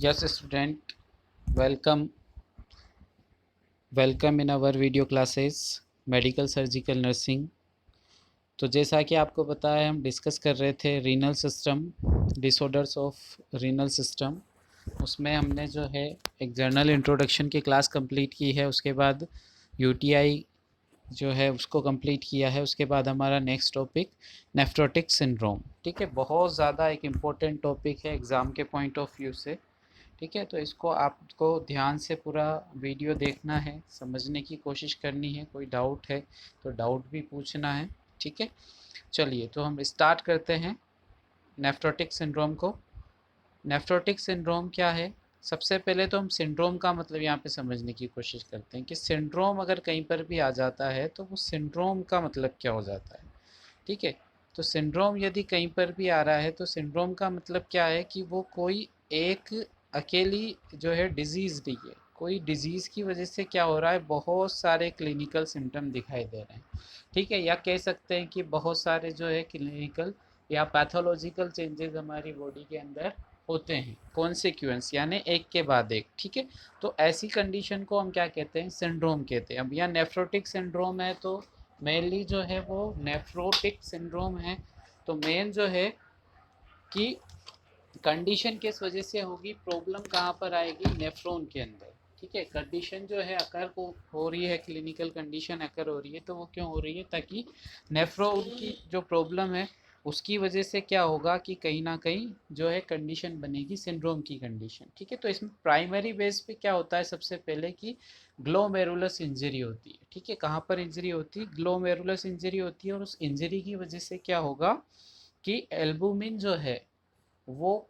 Yes, student, welcome. Welcome in our video classes, medical surgical nursing. तो जैसा कि आपको पता है, हम डिस्कस कर रहे थे renal system, disorders of renal system. उसमें हमने जो है एक जर्नल इंट्रोडक्शन की क्लास कंप्लीट की है। उसके बाद यूटीआई जो है उसको कंप्लीट किया है। उसके बाद हमारा नेक्स्ट टॉपिक नेफ्रोटिक सिंड्रोम। ठीक है, बहुत ज़्यादा एक इम्पोर्टेंट टॉपिक है एग्ज़ाम के पॉइंट ऑफ व्यू से। ठीक है, तो इसको आपको ध्यान से पूरा वीडियो देखना है, समझने की कोशिश करनी है। कोई डाउट है तो डाउट भी पूछना है। ठीक है, चलिए तो हम स्टार्ट करते हैं नेफ्रोटिक सिंड्रोम को। नेफ्रोटिक सिंड्रोम क्या है? सबसे पहले तो हम सिंड्रोम का मतलब यहाँ पे समझने की कोशिश करते हैं कि सिंड्रोम अगर कहीं पर भी आ जाता है तो वो सिंड्रोम का मतलब क्या हो जाता है। ठीक है, तो सिंड्रोम यदि कहीं पर भी आ रहा है तो सिंड्रोम का मतलब क्या है कि वो कोई एक अकेली जो है डिजीज़ नहीं है। कोई डिजीज़ की वजह से क्या हो रहा है, बहुत सारे क्लिनिकल सिम्टम दिखाई दे रहे हैं। ठीक है, या कह सकते हैं कि बहुत सारे जो है क्लिनिकल या पैथोलॉजिकल चेंजेस हमारी बॉडी के अंदर होते हैं, कॉन्सिक्वेंस यानी एक के बाद एक। ठीक है, तो ऐसी कंडीशन को हम क्या कहते हैं, सिंड्रोम कहते हैं। अब यहाँ नेफ्रोटिक सिंड्रोम है तो मेनली जो है वो नेफ्रोटिक सिंड्रोम है। तो मेन जो है कि कंडीशन किस वजह से होगी, प्रॉब्लम कहाँ पर आएगी, नेफ्रॉन के अंदर। ठीक है, कंडीशन जो है अकर को हो रही है, क्लिनिकल कंडीशन अकर हो रही है, तो वो क्यों हो रही है, ताकि नेफ्रॉन की जो प्रॉब्लम है उसकी वजह से क्या होगा कि कहीं ना कहीं जो है कंडीशन बनेगी सिंड्रोम की कंडीशन। ठीक है, तो इसमें प्राइमरी बेस पे क्या होता है, सबसे पहले कि ग्लोमेरुलस इंजरी होती है। ठीक है, कहाँ पर इंजरी होती है, ग्लोमेरुलस इंजरी होती है। और उस इंजरी की वजह से क्या होगा कि एल्बुमिन जो है वो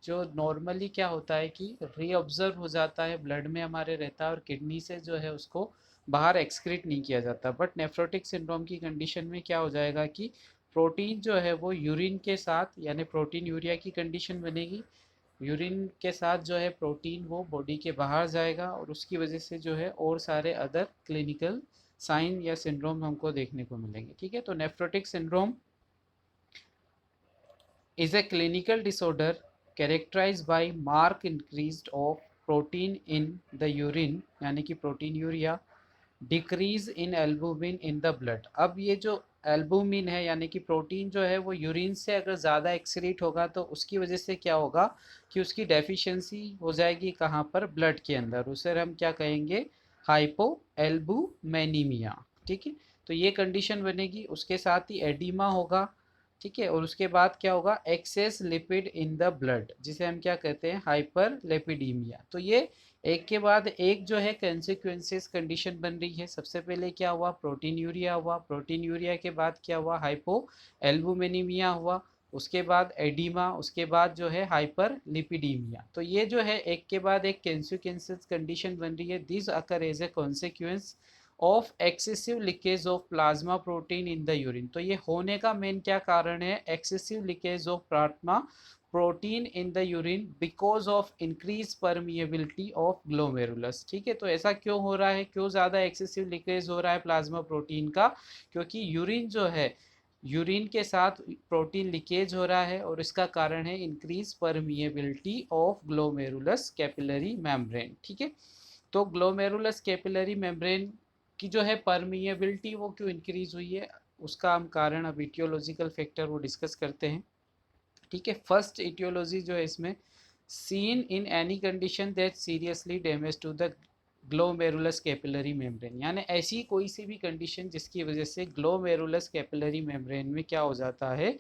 जो नॉर्मली क्या होता है कि रीऑब्जर्व हो जाता है, ब्लड में हमारे रहता है और किडनी से जो है उसको बाहर एक्सक्रीट नहीं किया जाता। बट नेफ्रोटिक सिंड्रोम की कंडीशन में क्या हो जाएगा कि प्रोटीन जो है वो यूरिन के साथ, यानी प्रोटीन यूरिया की कंडीशन बनेगी। यूरिन के साथ जो है प्रोटीन वो बॉडी के बाहर जाएगा और उसकी वजह से जो है और सारे अदर क्लिनिकल साइन या सिंड्रोम हमको देखने को मिलेंगे। ठीक है, तो nephrotic syndrome is a clinical disorder characterized by marked increase of protein in the urine, यानी कि protein urea, decrease in albumin in the blood. अब ये जो एल्बुमिन है यानी कि प्रोटीन जो है वो यूरिन से अगर ज़्यादा एक्सक्रीट होगा तो उसकी वजह से क्या होगा कि उसकी डेफिशिएंसी हो जाएगी कहाँ पर, ब्लड के अंदर। उसे हम क्या कहेंगे, हाइपो एल्बुमेनीमिया। ठीक है, तो ये कंडीशन बनेगी। उसके साथ ही एडिमा होगा। ठीक है, और उसके बाद क्या होगा, excess lipid in the blood, जिसे हम क्या कहते हैं, हाइपर लेपिडीमिया। तो ये एक के बाद एक जो है कंसिक्वेंसेस कंडीशन बन रही है। सबसे पहले क्या हुआ, प्रोटीन यूरिया हुआ। प्रोटीन यूरिया के बाद क्या हुआ, हाइपो एल्बुमिनीमिया हुआ। उसके बाद एडिमा, उसके बाद जो है हाइपर लिपिडीमिया। तो ये जो है एक के बाद एक कंसिक्वेंसेस कंडीशन बन रही है। This occur as a consequence of excessive leakage of plasma protein in the urine. तो ये होने का मेन क्या कारण है, excessive leakage of plasma protein in the urine because of increase permeability of glomerulus. ठीक है, तो ऐसा क्यों हो रहा है, क्यों ज़्यादा एक्सेसिव लीकेज हो रहा है प्लाज्मा प्रोटीन का, क्योंकि यूरिन जो है, यूरिन के साथ प्रोटीन लीकेज हो रहा है और इसका कारण है increase permeability of glomerulus capillary membrane. ठीक है, तो ग्लोमेरुलस कैपिलरी मेम्ब्रेन की जो है परमिएबिलिटी वो क्यों इंक्रीज हुई है, उसका हम कारण, अब इटियोलॉजिकल फैक्टर वो डिस्कस करते हैं। ठीक है, फर्स्ट इटियोलॉजी जो है इसमें, seen in any condition that seriously damage to the glomerulus capillary membrane, यानी ऐसी कोई सी भी कंडीशन जिसकी वजह से ग्लोमेरुलस कैपिलरी मेम्ब्रेन में क्या हो जाता है,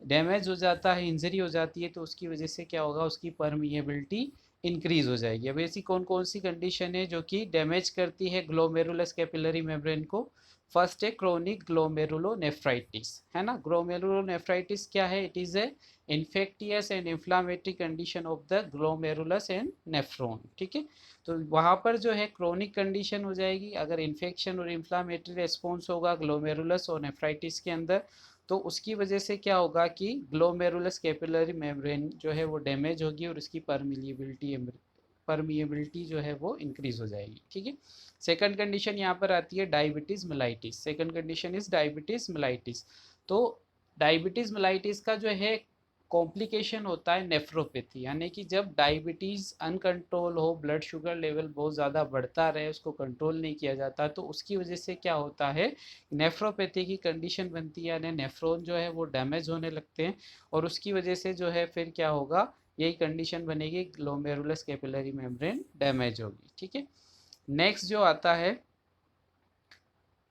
डैमेज हो जाता है, इंजरी हो जाती है, तो उसकी वजह से क्या होगा, उसकी परमिएबिलिटी इंक्रीज हो जाएगी। अब ऐसी कौन कौन सी कंडीशन है जो कि डैमेज करती है ग्लोमेरुलस कैपिलरी मेम्ब्रेन को। फर्स्ट है क्रोनिक ग्लोमेरुलोनेफ्राइटिस, है ना। ग्लोमेरुलोनेफ्राइटिस क्या है, it is a infectious and inflammatory condition of the glomerulus and nephron. ठीक है, तो वहाँ पर जो है क्रोनिक कंडीशन हो जाएगी अगर इन्फेक्शन और इन्फ्लामेटरी रेस्पॉन्स होगा ग्लोमेरुलस और नेफ्राइटिस के अंदर। तो उसकी वजह से क्या होगा कि ग्लोमेरुलस कैपिलरी मेम्ब्रेन जो है वो डैमेज होगी और उसकी परमिएबिलिटी जो है वो इंक्रीज हो जाएगी। ठीक है, सेकंड कंडीशन यहाँ पर आती है diabetes mellitus. Second condition is diabetes mellitus. तो डायबिटीज मेलाइटिस का जो है कॉम्प्लिकेशन होता है नेफ्रोपैथी, यानी कि जब डायबिटीज़ अनकंट्रोल हो, ब्लड शुगर लेवल बहुत ज़्यादा बढ़ता रहे, उसको कंट्रोल नहीं किया जाता, तो उसकी वजह से क्या होता है, नेफ्रोपैथी की कंडीशन बनती है, यानी नेफ्रॉन जो है वो डैमेज होने लगते हैं, और उसकी वजह से जो है फिर क्या होगा, यही कंडीशन बनेगी, ग्लोमेरुलस कैपिलरी मेम्ब्रेन डैमेज होगी। ठीक है, नेक्स्ट जो आता है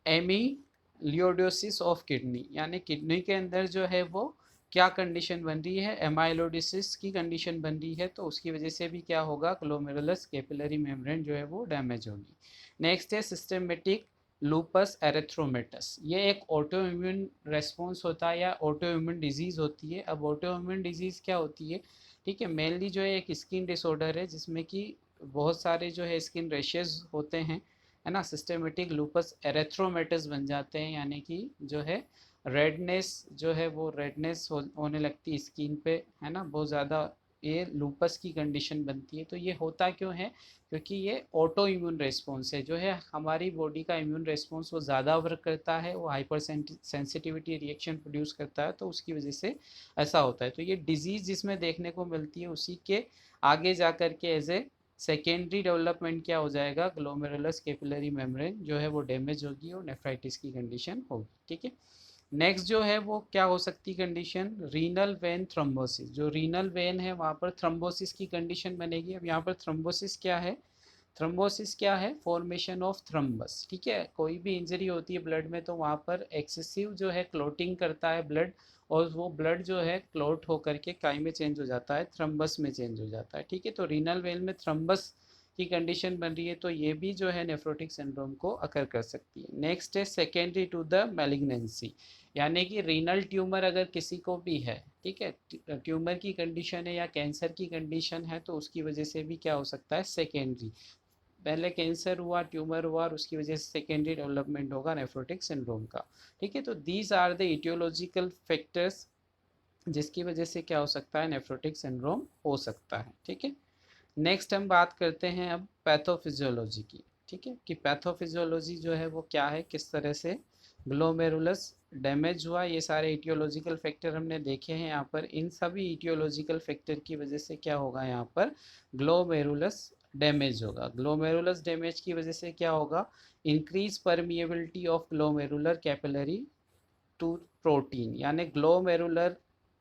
एमीलियोडोसिस ऑफ किडनी, यानी किडनी के अंदर जो है वो क्या कंडीशन बन रही है, एमाइलोडिसिस की कंडीशन बन रही है, तो उसकी वजह से भी क्या होगा, ग्लोमेरुलस कैपिलरी मेम्ब्रेन जो है वो डैमेज होगी। नेक्स्ट है सिस्टमेटिक लूपस एरिथ्रोमेटस, ये एक ऑटो इम्यून रेस्पॉन्स होता है या ऑटो इम्यून डिजीज़ होती है। अब ऑटो इम्यून डिजीज़ क्या होती है, ठीक है, मेनली जो है एक स्किन डिसऑर्डर है जिसमें कि बहुत सारे जो है स्किन रैशेज होते हैं, है ना, सिस्टमेटिक लूपस एरेथ्रोमेटस बन जाते हैं, यानी कि जो है रेडनेस जो है वो रेडनेस होने लगती है स्किन पे, है ना, बहुत ज़्यादा, ये लूपस की कंडीशन बनती है। तो ये होता क्यों है, क्योंकि ये ऑटो इम्यून रेस्पॉन्स है, जो है हमारी बॉडी का इम्यून रेस्पॉन्स वो ज़्यादा वर्क करता है, वो हाइपर सेंसिटिविटी रिएक्शन प्रोड्यूस करता है, तो उसकी वजह से ऐसा होता है। तो ये डिजीज़ जिसमें देखने को मिलती है, उसी के आगे जा कर के एज ए सेकेंडरी डेवलपमेंट क्या हो जाएगा, ग्लोमेरुलस कैपिलरी मेम्ब्रेन जो है वो डैमेज होगी और नेफ्राइटिस की कंडीशन होगी। ठीक है, नेक्स्ट जो है वो क्या हो सकती कंडीशन, रीनल वेन थ्रोम्बोसिस, जो रीनल वेन है वहाँ पर थ्रोम्बोसिस की कंडीशन बनेगी। अब यहाँ पर थ्रोम्बोसिस क्या है, थ्रोम्बोसिस क्या है, फॉर्मेशन ऑफ थ्रम्बस। ठीक है, कोई भी इंजरी होती है ब्लड में तो वहाँ पर एक्सेसिव जो है क्लोटिंग करता है ब्लड, और वो ब्लड जो है क्लोट होकर के काई में चेंज हो जाता है, थ्रम्बस में चेंज हो जाता है। ठीक है, तो रीनल वेन में थ्रम्बस की कंडीशन बन रही है, तो ये भी जो है नेफ्रोटिक सिंड्रोम को अकर कर सकती है। नेक्स्ट है सेकेंडरी टू द मैलिग्नेंसी, यानी कि रीनल ट्यूमर अगर किसी को भी है, ठीक है, ट्यूमर की कंडीशन है या कैंसर की कंडीशन है, तो उसकी वजह से भी क्या हो सकता है, सेकेंडरी, पहले कैंसर हुआ, ट्यूमर हुआ, और उसकी वजह से सेकेंडरी डेवलपमेंट होगा नेफ्रोटिक सिंड्रोम का। ठीक है, तो these are the etiological factors जिसकी वजह से क्या हो सकता है, नेफ्रोटिक सिंड्रोम हो सकता है। ठीक है, नेक्स्ट हम बात करते हैं अब पैथोफिजियोलॉजी की। ठीक है, कि पैथोफिजियोलॉजी जो है वो क्या है, किस तरह से ग्लोमेरुलस डैमेज हुआ, ये सारे इटियोलॉजिकल फैक्टर हमने देखे हैं यहाँ पर। इन सभी इटियोलॉजिकल फैक्टर की वजह से क्या होगा, यहाँ पर ग्लोमेरुलस डैमेज होगा। ग्लोमेरुलस डैमेज की वजह से क्या होगा, increase permeability of glomerular capillary to protein, यानी ग्लोमेरुलर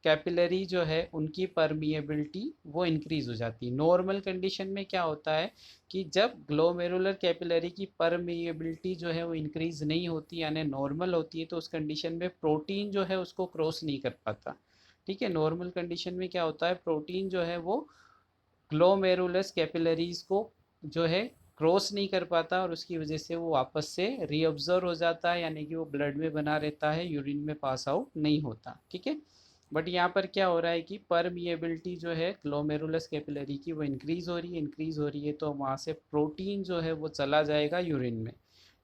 कैपिलरी जो है उनकी परमिएबिलिटी वो इंक्रीज हो जाती है। नॉर्मल कंडीशन में क्या होता है कि जब ग्लोमेरुलर कैपिलरी की परमिएबिलिटी जो है वो इंक्रीज नहीं होती, यानी नॉर्मल होती है, तो उस कंडीशन में प्रोटीन जो है उसको क्रॉस नहीं कर पाता। ठीक है, नॉर्मल कंडीशन में क्या होता है, प्रोटीन जो है वो ग्लोमेरुलस कैपिलरीज को जो है क्रॉस नहीं कर पाता, और उसकी वजह से वो वापस से रीअब्जर्व हो जाता है, यानी कि वो ब्लड में बना रहता है, यूरिन में पास आउट नहीं होता। ठीक है, बट यहाँ पर क्या हो रहा है कि परमिएबिलिटी जो है ग्लोमेरुलस कैपिलरी की वो इंक्रीज हो रही है, इंक्रीज हो रही है, तो वहाँ से प्रोटीन जो है वो चला जाएगा यूरिन में।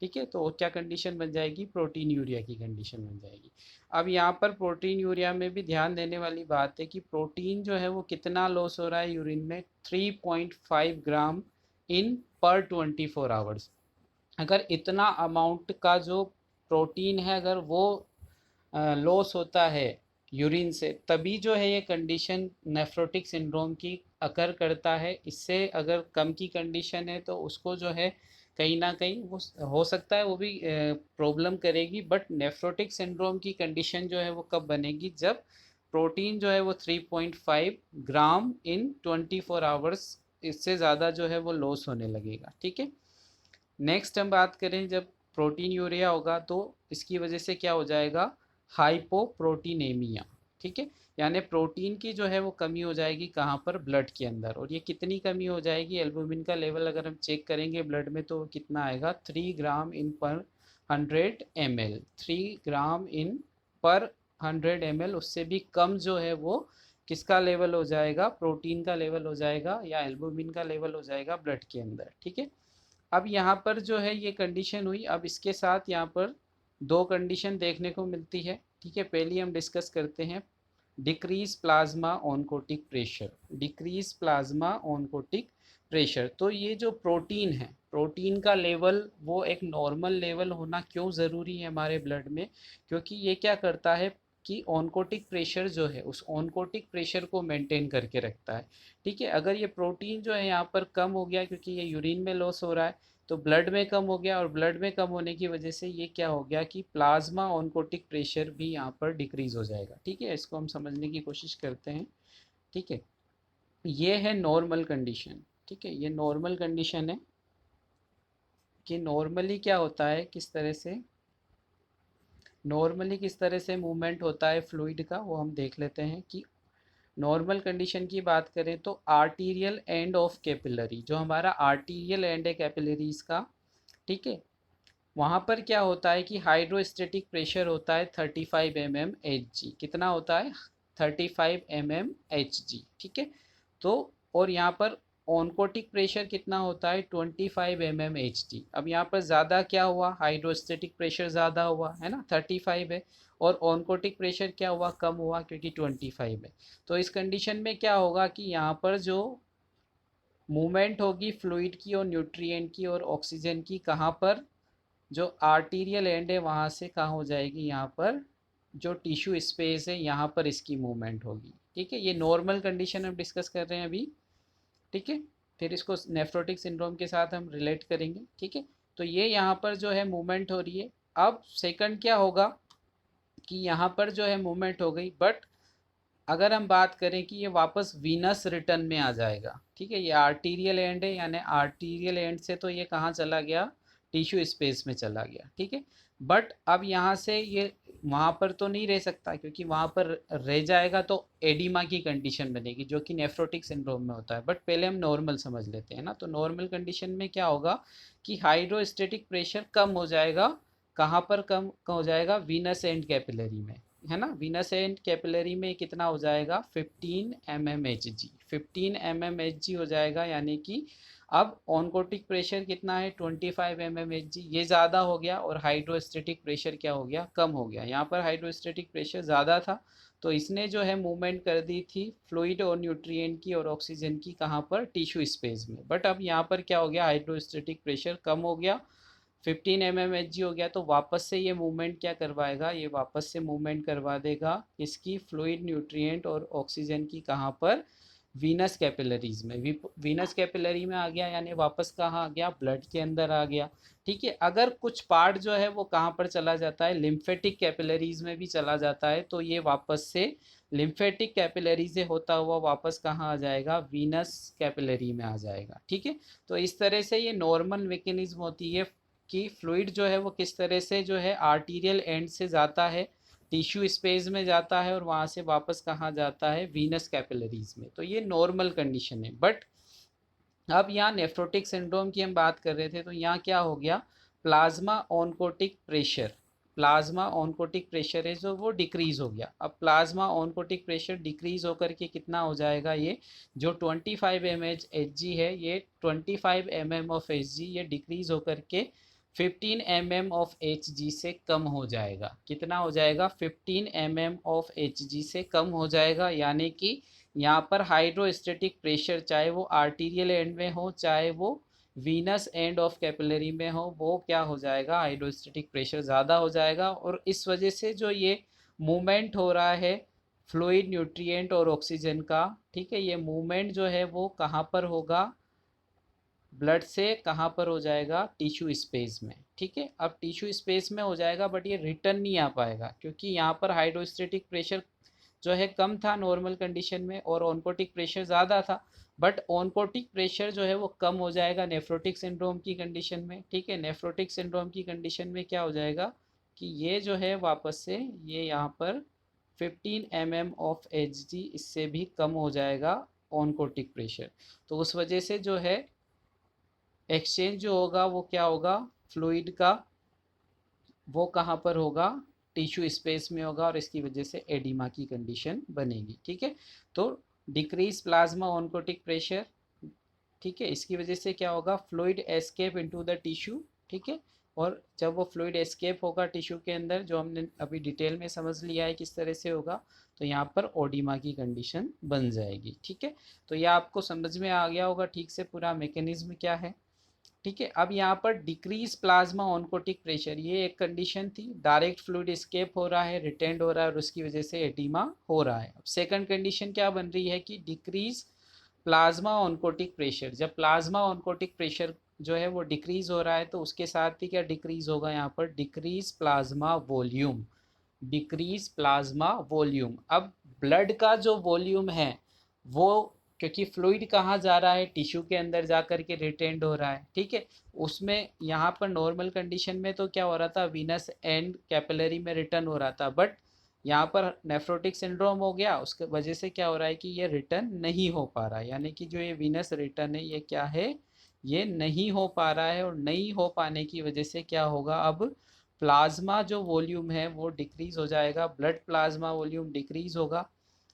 ठीक है, तो क्या कंडीशन बन जाएगी, प्रोटीन यूरिया की कंडीशन बन जाएगी। अब यहाँ पर प्रोटीन यूरिया में भी ध्यान देने वाली बात है कि प्रोटीन जो है वो कितना लॉस हो रहा है यूरिन में, 3.5 ग्राम इन पर 24 आवर्स। अगर इतना अमाउंट का जो प्रोटीन है अगर वो लॉस होता है यूरिन से, तभी जो है ये कंडीशन नेफ्रोटिक सिंड्रोम की अकर करता है। इससे अगर कम की कंडीशन है तो उसको जो है कहीं ना कहीं वो हो सकता है वो भी प्रॉब्लम करेगी, बट नेफ्रोटिक सिंड्रोम की कंडीशन जो है वो कब बनेगी, जब प्रोटीन जो है वो 3.5 ग्राम इन 24 आवर्स, इससे ज़्यादा जो है वो लॉस होने लगेगा। ठीक है, नेक्स्ट हम बात करें, जब प्रोटीन यूरिया होगा तो इसकी वजह से क्या हो जाएगा, हाइपोप्रोटीनेमिया। ठीक है, यानी प्रोटीन की जो है वो कमी हो जाएगी कहाँ पर, ब्लड के अंदर। और ये कितनी कमी हो जाएगी, एल्बुमिन का लेवल अगर हम चेक करेंगे ब्लड में तो कितना आएगा, 3 ग्राम इन पर 100 ml, 3 ग्राम इन पर 100 ml, उससे भी कम जो है वो किसका लेवल हो जाएगा, प्रोटीन का लेवल हो जाएगा या एल्बुमिन का लेवल हो जाएगा ब्लड के अंदर। ठीक है, अब यहाँ पर जो है ये कंडीशन हुई, अब इसके साथ यहाँ पर दो कंडीशन देखने को मिलती है। ठीक है, पहली हम डिस्कस करते हैं decrease plasma oncotic pressure, decrease plasma oncotic pressure. तो ये जो प्रोटीन है, प्रोटीन का लेवल वो एक नॉर्मल लेवल होना क्यों ज़रूरी है हमारे ब्लड में, क्योंकि ये क्या करता है, कि ऑनकोटिक प्रेशर जो है उस ऑनकोटिक प्रेशर को मेंटेन करके रखता है। ठीक है, अगर ये प्रोटीन जो है यहाँ पर कम हो गया क्योंकि ये यूरिन में लॉस हो रहा है, तो ब्लड में कम हो गया, और ब्लड में कम होने की वजह से ये क्या हो गया कि प्लाज्मा ऑनकोटिक प्रेशर भी यहाँ पर डिक्रीज हो जाएगा। ठीक है, इसको हम समझने की कोशिश करते हैं। ठीक है, ये है नॉर्मल कंडीशन। ठीक है, ये नॉर्मल कंडीशन है कि नॉर्मली क्या होता है, किस तरह से मूवमेंट होता है फ्लूइड का, वो हम देख लेते हैं। कि नॉर्मल कंडीशन की बात करें तो आर्टीरियल एंड ऑफ कैपिलरी, जो हमारा आर्टीरियल एंड है कैपिलरीज का, ठीक है, वहाँ पर क्या होता है कि हाइड्रोस्टेटिक प्रेशर होता है 35 mm Hg। कितना होता है? 35 mm Hg। ठीक है, तो और यहाँ पर ऑनकोटिक प्रेशर कितना होता है? 25 mm Hg। अब यहाँ पर ज़्यादा क्या हुआ? हाइड्रोस्टेटिक प्रेशर ज़्यादा हुआ है ना, 35 है, और ऑनकोटिक प्रेशर क्या हुआ? कम हुआ क्योंकि 25 है। तो इस कंडीशन में क्या होगा कि यहाँ पर जो मूवमेंट होगी फ्लूइड की और न्यूट्रिएंट की और ऑक्सीजन की, कहाँ पर? जो आर्टीरियल एंड है वहाँ से कहाँ हो जाएगी? यहाँ पर जो टिश्यू स्पेस है यहाँ पर इसकी मूवमेंट होगी। ठीक है, ये नॉर्मल कंडीशन हम डिस्कस कर रहे हैं अभी। ठीक है, फिर इसको नेफ्रोटिक सिंड्रोम के साथ हम रिलेट करेंगे। ठीक है, तो ये यहाँ पर जो है मूवमेंट हो रही है। अब सेकंड क्या होगा कि यहाँ पर जो है मूवमेंट हो गई, बट अगर हम बात करें कि ये वापस वीनस रिटर्न में आ जाएगा। ठीक है, ये आर्टीरियल एंड है, यानी आर्टीरियल एंड से तो ये कहाँ चला गया? टिश्यू स्पेस में चला गया। ठीक है, बट अब यहाँ से ये वहाँ पर तो नहीं रह सकता, क्योंकि वहाँ पर रह जाएगा तो एडिमा की कंडीशन बनेगी, जो कि नेफ्रोटिक सिंड्रोम में होता है। बट पहले हम नॉर्मल समझ लेते हैं ना। तो नॉर्मल कंडीशन में क्या होगा कि हाइड्रोस्टेटिक प्रेशर कम हो जाएगा। कहाँ पर कम हो जाएगा? वीनस एंड कैपिलरी में, है ना। वीनस एंड कैपिलरी में कितना हो जाएगा? 15 mmHg। 15 mmHg हो जाएगा, यानी कि अब ऑनकोटिक प्रेशर कितना है? 25 mmHg। ये ज़्यादा हो गया, और हाइड्रोस्टेटिक प्रेशर क्या हो गया? कम हो गया। यहाँ पर हाइड्रोस्टेटिक प्रेशर ज़्यादा था, तो इसने जो है मूवमेंट कर दी थी फ्लूइड और न्यूट्रिएंट की और ऑक्सीजन की, कहाँ पर? टिश्यू स्पेस में। बट अब यहाँ पर क्या हो गया? हाइड्रोस्टेटिक प्रेशर कम हो गया, 15 mmHg हो गया, तो वापस से ये मूवमेंट क्या करवाएगा? ये वापस से मूवमेंट करवा देगा इसकी फ्लूइड, न्यूट्रिएंट और ऑक्सीजन की, कहाँ पर? वीनस कैपिलरीज में। वीनस कैपिलरी में आ गया, यानी वापस कहाँ आ गया? ब्लड के अंदर आ गया। ठीक है, अगर कुछ पार्ट जो है वो कहाँ पर चला जाता है? लिम्फेटिक कैपिलरीज में भी चला जाता है, तो ये वापस से लिम्फेटिक कैपिलरी से होता हुआ वापस कहाँ आ जाएगा? वीनस कैपिलरी में आ जाएगा। ठीक है, तो इस तरह से ये नॉर्मल मैकेनिज्म होती है कि फ्लूइड जो है वो किस तरह से जो है आर्टीरियल एंड से जाता है, टिश्यू स्पेस में जाता है, और वहाँ से वापस कहाँ जाता है? वीनस कैपिलरीज में। तो ये नॉर्मल कंडीशन है। बट अब यहाँ नेफ्रोटिक सिंड्रोम की हम बात कर रहे थे, तो यहाँ क्या हो गया? Plasma oncotic pressure, plasma oncotic pressure है जो वो डिक्रीज हो गया। अब प्लाज्मा ऑनकोटिक प्रेशर डिक्रीज होकर के कितना हो जाएगा? ये जो 25 mmHg है, ये 25 mm ऑफ Hg ये डिक्रीज होकर के 15 mm ऑफ Hg से कम हो जाएगा। कितना हो जाएगा? 15 mm ऑफ Hg से कम हो जाएगा, यानी कि यहाँ पर हाइड्रोस्टेटिक प्रेशर, चाहे वो आर्टीरियल एंड में हो चाहे वो वीनस एंड ऑफ कैपिलरी में हो, वो क्या हो जाएगा? हाइड्रोस्टेटिक प्रेशर ज़्यादा हो जाएगा, और इस वजह से जो ये मूवमेंट हो रहा है फ्लूइड, न्यूट्रिएंट और ऑक्सीजन का, ठीक है, ये मूवमेंट जो है वो कहाँ पर होगा? ब्लड से कहाँ पर हो जाएगा? टिश्यू स्पेस में। ठीक है, अब टिश्यू स्पेस में हो जाएगा, बट ये रिटर्न नहीं आ पाएगा, क्योंकि यहाँ पर हाइड्रोस्टेटिक प्रेशर जो है कम था नॉर्मल कंडीशन में, और ऑनकोटिक प्रेशर ज़्यादा था। बट ऑनकोटिक प्रेशर जो है वो कम हो जाएगा नेफ्रोटिक सिंड्रोम की कंडीशन में। ठीक है, नेफ्रोटिक सिंड्रोम की कंडीशन में क्या हो जाएगा कि ये जो है वापस से ये यहाँ पर 15 mm ऑफ Hg इससे भी कम हो जाएगा ऑनकोटिक प्रेशर। तो उस वजह से जो है एक्सचेंज जो होगा वो क्या होगा? फ्लूइड का वो कहाँ पर होगा? टिश्यू स्पेस में होगा, और इसकी वजह से एडिमा की कंडीशन बनेगी। ठीक है, तो डिक्रीज प्लाज्मा ऑनकोटिक प्रेशर। ठीक है, इसकी वजह से क्या होगा? Fluid escape into the tissue. ठीक है, और जब वो फ्लूइड एस्केप होगा टिश्यू के अंदर, जो हमने अभी डिटेल में समझ लिया है किस तरह से होगा, तो यहाँ पर ओडिमा की कंडीशन बन जाएगी। ठीक है, तो यह आपको समझ में आ गया होगा ठीक से पूरा मैकेनिज्म क्या है। ठीक है। अब यहाँ पर डिक्रीज प्लाज्मा ऑनकोटिक प्रेशर, ये एक कंडीशन थी, डायरेक्ट फ्लूइड स्केप हो रहा है, रिटेंड हो रहा है और उसकी वजह से एडिमा हो रहा है। अब सेकंड कंडीशन क्या बन रही है कि डिक्रीज प्लाज्मा ऑनकोटिक प्रेशर, जब प्लाज्मा ऑनकोटिक प्रेशर जो है वो डिक्रीज हो रहा है तो उसके साथ ही क्या डिक्रीज होगा, यहाँ पर decrease plasma volume, decrease plasma volume. अब ब्लड का जो वॉल्यूम है वो, क्योंकि फ्लूइड कहाँ जा रहा है, टिश्यू के अंदर जा कर के रिटेंड हो रहा है, ठीक है। उसमें यहाँ पर नॉर्मल कंडीशन में तो क्या हो रहा था, वीनस एंड कैपिलरी में रिटर्न हो रहा था, बट यहाँ पर नेफ्रोटिक सिंड्रोम हो गया, उसके वजह से क्या हो रहा है कि ये रिटर्न नहीं हो पा रहा है, यानी कि जो ये वीनस रिटर्न है ये क्या है, ये नहीं हो पा रहा है। और नहीं हो पाने की वजह से क्या होगा, अब प्लाज्मा जो वॉल्यूम है वो डिक्रीज हो जाएगा, ब्लड प्लाज्मा वॉल्यूम डिक्रीज होगा,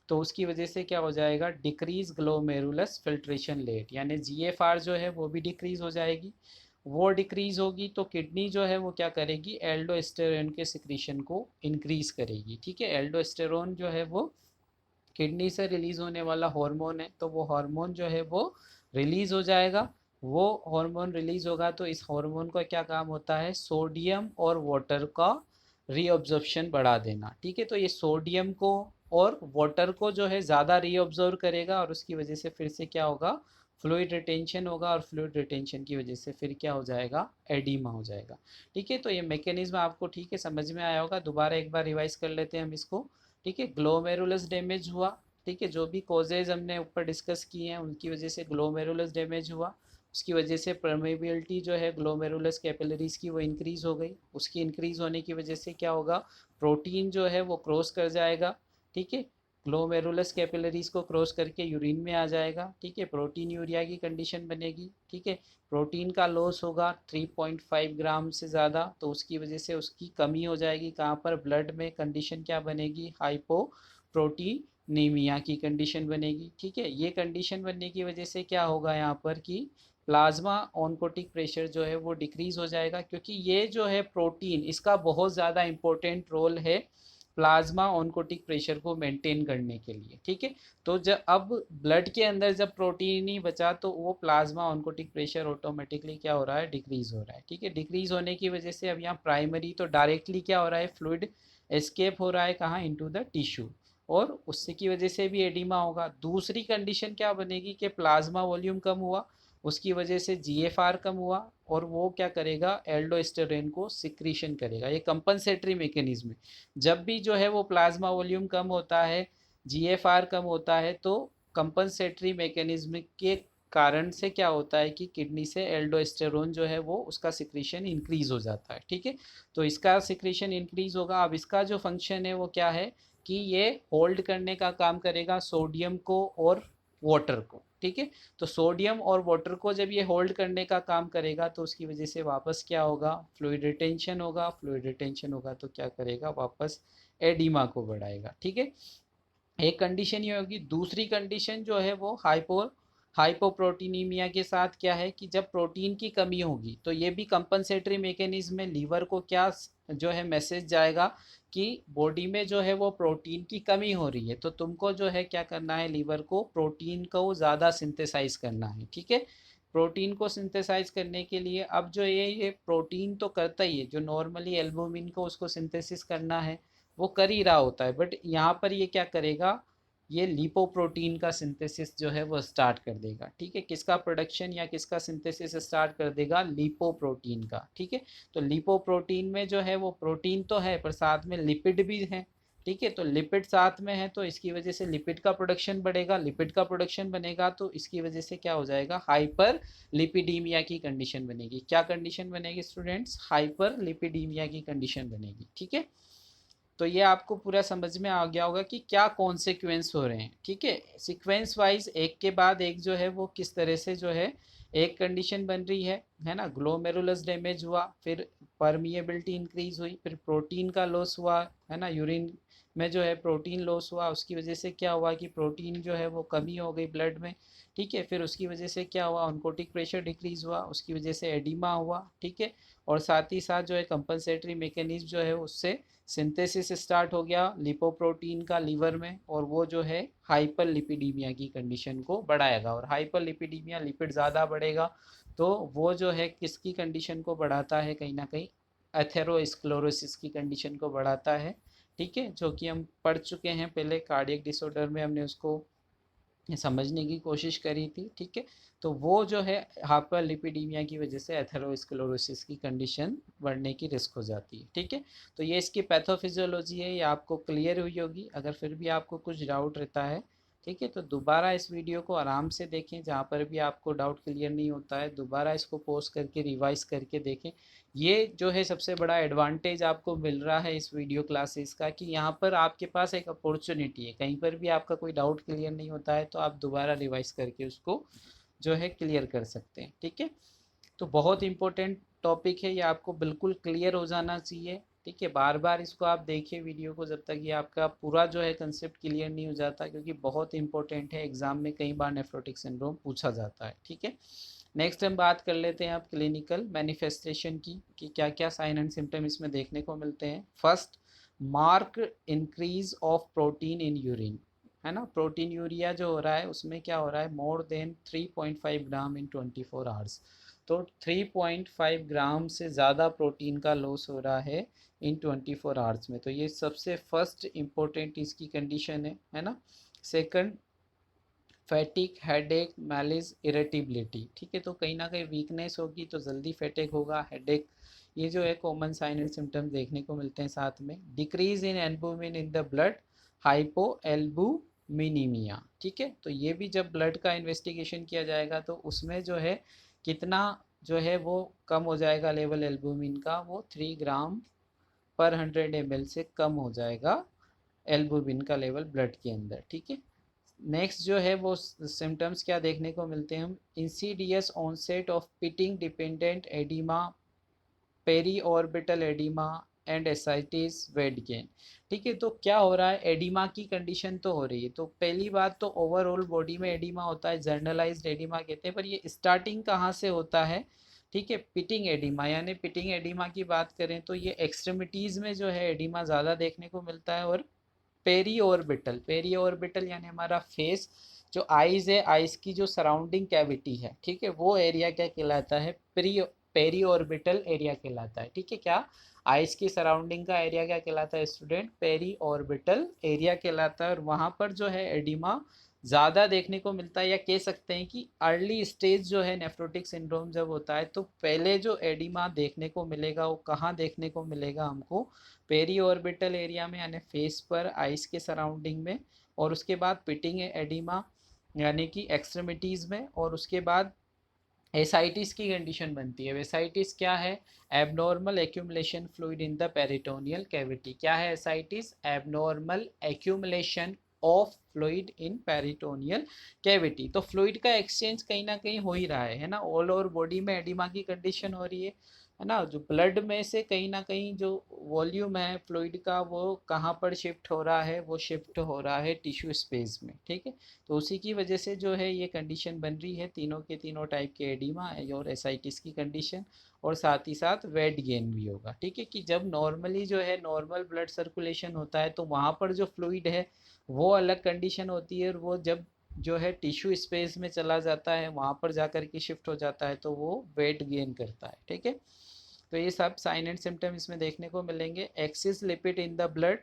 तो उसकी वजह से क्या हो जाएगा, डिक्रीज ग्लोमेरुलस फिल्ट्रेशन रेट, यानी जीएफआर जो है वो भी डिक्रीज हो जाएगी। वो डिक्रीज होगी तो किडनी जो है वो क्या करेगी, एल्डोस्टेरोन के सिक्रीशन को इंक्रीज करेगी, ठीक है। एल्डोस्टेरोन जो है वो किडनी से रिलीज होने वाला हार्मोन है, तो वो हार्मोन जो है वो रिलीज हो जाएगा। वो हार्मोन रिलीज होगा तो इस हार्मोन का क्या काम होता है, सोडियम और वाटर का रीअब्जॉर्प्शन बढ़ा देना, ठीक है। तो ये सोडियम को और वाटर को जो है ज़्यादा रीअब्जॉर्व करेगा और उसकी वजह से फिर से क्या होगा, फ्लूइड रिटेंशन होगा, और फ्लूइड रिटेंशन की वजह से फिर क्या हो जाएगा, एडिमा हो जाएगा, ठीक है। तो ये मैकेनिज्म आपको ठीक है समझ में आया होगा, दोबारा एक बार रिवाइज कर लेते हैं हम इसको, ठीक है। ग्लोमेरुलस डैमेज हुआ, ठीक है, जो भी कॉजेज हमने ऊपर डिस्कस किए हैं उनकी वजह से ग्लोमेरुलस डैमेज हुआ, उसकी वजह से परमेबिलिटी जो है ग्लोमेरुलस कैपिलरीज की वो इंक्रीज हो गई, उसकी इंक्रीज होने की वजह से क्या होगा, प्रोटीन जो है वो क्रॉस कर जाएगा, ठीक है, ग्लोमेरुलस कैपिलरीज को क्रॉस करके यूरिन में आ जाएगा, ठीक है, प्रोटीन यूरिया की कंडीशन बनेगी, ठीक है। प्रोटीन का लॉस होगा 3.5 ग्राम से ज़्यादा, तो उसकी वजह से उसकी कमी हो जाएगी, कहाँ पर, ब्लड में, कंडीशन क्या बनेगी, हाइपोप्रोटीनीमिया की कंडीशन बनेगी, ठीक है। ये कंडीशन बनने की वजह से क्या होगा यहाँ पर कि प्लाज्मा ऑनकोटिक प्रेशर जो है वो डिक्रीज हो जाएगा, क्योंकि ये जो है प्रोटीन, इसका बहुत ज़्यादा इंपॉर्टेंट रोल है प्लाज्मा ऑनकोटिक प्रेशर को मेंटेन करने के लिए, ठीक है। तो जब अब ब्लड के अंदर जब प्रोटीन नहीं बचा तो वो प्लाज्मा ऑनकोटिक प्रेशर ऑटोमेटिकली क्या हो रहा है, डिक्रीज हो रहा है, ठीक है। डिक्रीज होने की वजह से अब यहाँ प्राइमरी तो डायरेक्टली क्या हो रहा है, फ्लूइड एस्केप हो रहा है कहाँ, इनटू द टिश्यू, और उससे की वजह से भी एडिमा होगा। दूसरी कंडीशन क्या बनेगी कि प्लाज्मा वॉल्यूम कम हुआ, उसकी वजह से जीएफआर कम हुआ, और वो क्या करेगा, एल्डोस्टेरोन को सिक्रीशन करेगा, ये कंपनसेटरी मैकेनिज्म है। जब भी जो है वो प्लाज्मा वॉल्यूम कम होता है, जीएफआर कम होता है, तो कंपनसेटरी मैकेनिज्म के कारण से क्या होता है कि किडनी से एल्डोस्टेरोन जो है वो उसका सिक्रीशन इंक्रीज हो जाता है, ठीक है। तो इसका सिक्रीशन इंक्रीज होगा। अब इसका जो फंक्शन है वो क्या है कि ये होल्ड करने का काम करेगा सोडियम को और वाटर को, ठीक है। तो सोडियम और वाटर को जब ये होल्ड करने का काम करेगा तो उसकी वजह से वापस क्या होगा, फ्लूइड रिटेंशन होगा, फ्लूइड रिटेंशन होगा तो क्या करेगा, वापस एडिमा को बढ़ाएगा, ठीक है। एक कंडीशन ये होगी। दूसरी कंडीशन जो है वो हाइपोप्रोटीनीमिया के साथ क्या है कि जब प्रोटीन की कमी होगी तो ये भी कंपनसेटरी मैकेनिज्म में लीवर को क्या जो है मैसेज जाएगा कि बॉडी में जो है वो प्रोटीन की कमी हो रही है, तो तुमको जो है क्या करना है, लीवर को प्रोटीन को ज़्यादा सिंथेसाइज करना है, ठीक है। प्रोटीन को सिंथेसाइज करने के लिए अब जो ये प्रोटीन तो करता ही है, जो नॉर्मली एल्बुमिन को उसको सिंथेसिस करना है वो कर ही रहा होता है, बट यहाँ पर ये क्या करेगा, ये लिपोप्रोटीन का सिंथेसिस जो है वो स्टार्ट कर देगा, ठीक है। किसका प्रोडक्शन या किसका सिंथेसिस स्टार्ट कर देगा, लिपोप्रोटीन का, ठीक है। तो लिपोप्रोटीन में जो है वो प्रोटीन तो है पर साथ में लिपिड भी है, ठीक है। तो लिपिड साथ में है तो इसकी वजह से लिपिड का प्रोडक्शन बढ़ेगा, लिपिड का प्रोडक्शन बनेगा तो इसकी वजह से क्या हो जाएगा, हाइपर लिपिडीमिया की कंडीशन बनेगी। क्या कंडीशन बनेगी स्टूडेंट्स, हाइपर लिपिडीमिया की कंडीशन बनेगी, ठीक है। तो ये आपको पूरा समझ में आ गया होगा कि क्या कॉन्सिक्वेंस हो रहे हैं, ठीक है। सीक्वेंस वाइज एक के बाद एक जो है वो किस तरह से जो है एक कंडीशन बन रही है ना, ग्लोमेरुलस डैमेज हुआ, फिर परमिएबिलिटी इंक्रीज हुई, फिर प्रोटीन का लॉस हुआ, है ना, यूरिन में जो है प्रोटीन लॉस हुआ, उसकी वजह से क्या हुआ कि प्रोटीन जो है वो कमी हो गई ब्लड में, ठीक है। फिर उसकी वजह से क्या हुआ, ऑनकोटिक प्रेशर डिक्रीज हुआ, उसकी वजह से एडिमा हुआ, ठीक है। और साथ ही साथ जो है कंपनसेटरी मैकेनिज्म जो है उससे सिंथेसिस स्टार्ट हो गया लिपोप्रोटीन का लीवर में, और वो जो है हाइपर लिपिडीमिया की कंडीशन को बढ़ाएगा। और हाइपर लिपिडीमिया, लिपिड ज़्यादा बढ़ेगा तो वो जो है किसकी कंडीशन को बढ़ाता है, कहीं ना कहीं एथेरोस्क्लेरोसिस की कंडीशन को बढ़ाता है, ठीक है। जो कि हम पढ़ चुके हैं पहले कार्डियक डिसऑर्डर में, हमने उसको समझने की कोशिश करी थी, ठीक है। तो वो जो है हाइपर लिपिडीमिया की वजह से एथेरोस्क्लेरोसिस की कंडीशन बढ़ने की रिस्क हो जाती है, ठीक है। तो ये इसकी पैथोफिजियोलॉजी है, ये आपको क्लियर हुई होगी। अगर फिर भी आपको कुछ डाउट रहता है, ठीक है, तो दोबारा इस वीडियो को आराम से देखें, जहाँ पर भी आपको डाउट क्लियर नहीं होता है दोबारा इसको पॉज करके रिवाइज करके देखें। ये जो है सबसे बड़ा एडवांटेज आपको मिल रहा है इस वीडियो क्लासेस का, कि यहाँ पर आपके पास एक अपॉर्चुनिटी है, कहीं पर भी आपका कोई डाउट क्लियर नहीं होता है तो आप दोबारा रिवाइज करके उसको जो है क्लियर कर सकते हैं, ठीक है। तो बहुत इंपॉर्टेंट टॉपिक है, ये आपको बिल्कुल क्लियर हो जाना चाहिए, ठीक है। बार बार इसको आप देखिए वीडियो को जब तक ये आपका पूरा जो है कंसेप्ट क्लियर नहीं हो जाता, क्योंकि बहुत इंपॉर्टेंट है, एग्जाम में कई बार नेफ्रोटिक सिंड्रोम पूछा जाता है, ठीक है। नेक्स्ट हम बात कर लेते हैं अब क्लिनिकल मैनिफेस्टेशन की, कि क्या क्या साइन एंड सिम्टम इसमें देखने को मिलते हैं। First, mark increase of protein in urine, है ना। प्रोटीन यूरिया जो हो रहा है उसमें क्या हो रहा है, मोर देन 3.5 ग्राम इन 24 आवर्स। तो 3.5 ग्राम से ज़्यादा प्रोटीन का लॉस हो रहा है इन 24 आवर्स में। तो ये सबसे फर्स्ट इम्पोर्टेंट इसकी कंडीशन है ना। सेकंड, फैटिक, हेडेक, मैलिस, इरिटेबिलिटी, ठीक है। तो कहीं ना कहीं वीकनेस होगी तो जल्दी फैटिक होगा, हेडेक, ये जो है कॉमन साइन एंड सिम्टम्स देखने को मिलते हैं। साथ में decrease in albumin in the blood, hypo albuminemia, ठीक है। तो ये भी जब ब्लड का इन्वेस्टिगेशन किया जाएगा तो उसमें जो है कितना जो है वो कम हो जाएगा लेवल एल्बुमिन का, वो 3 ग्राम पर 100 ml से कम हो जाएगा एल्बुमिन का लेवल ब्लड के अंदर, ठीक है। नेक्स्ट जो है वो सिम्टम्स क्या देखने को मिलते हैं हम, insidious onset of pitting dependent edema, periorbital edema and ascites, weight gain, ठीक है। तो क्या हो रहा है, एडिमा की कंडीशन तो हो रही है। तो पहली बात तो ओवरऑल बॉडी में एडिमा होता है, जर्नलाइज्ड एडिमा कहते हैं, पर ये स्टार्टिंग कहाँ से होता है, ठीक है, पिटिंग एडिमा। यानी पिटिंग एडिमा की बात करें तो ये एक्सट्रीमिटीज़ में जो है एडिमा ज़्यादा देखने को मिलता है। और पेरी ऑर्बिटल, पेरी ऑर्बिटल यानी हमारा फेस, जो आइज है, आइज की जो सराउंडिंग कैविटी है, ठीक है, वो एरिया क्या कहलाता है, पेरी ऑर्बिटल एरिया कहलाता है, ठीक है। क्या, आइज की सराउंडिंग का एरिया क्या कहलाता है स्टूडेंट, पेरी ऑर्बिटल एरिया कहलाता है। और वहाँ पर जो है एडिमा ज़्यादा देखने को मिलता है, या कह सकते हैं कि अर्ली स्टेज जो है नेफ्रोटिक सिंड्रोम जब होता है तो पहले जो एडिमा देखने को मिलेगा वो कहाँ देखने को मिलेगा हमको, पेरी ऑर्बिटल एरिया में, यानी फेस पर, आइस के सराउंडिंग में। और उसके बाद पिटिंग एडिमा यानी कि एक्सट्रीमिटीज़ में। और उसके बाद एसाइटिस की कंडीशन बनती है। एसाइटिस क्या है, abnormal accumulation fluid in the peritoneal cavity. क्या है ascites, abnormal accumulation of fluid in peritoneal cavity. तो फ्लूइड का एक्सचेंज कहीं ना कहीं हो ही रहा है ना, ऑल ओवर बॉडी में एडिमा की कंडीशन हो रही है ना। जो ब्लड में से कहीं ना कहीं जो वॉल्यूम है फ्लूइड का वो कहाँ पर शिफ्ट हो रहा है, वो शिफ्ट हो रहा है टिश्यू स्पेस में, ठीक है। तो उसी की वजह से जो है ये कंडीशन बन रही है, तीनों के तीनों टाइप के एडिमा और एसाइटिस की कंडीशन। और साथ ही साथ वेट गेन भी होगा, ठीक है। कि जब नॉर्मली जो है नॉर्मल ब्लड सर्कुलेशन होता है तो वहाँ पर जो फ्लूइड है वो अलग कंडीशन होती है, और वो जब जो है टिश्यू स्पेस में चला जाता है वहाँ पर जाकर के शिफ्ट हो जाता है तो वो वेट गेन करता है, ठीक है। तो ये सब साइन एंड सिम्टम इसमें देखने को मिलेंगे। Axis lipid in the blood,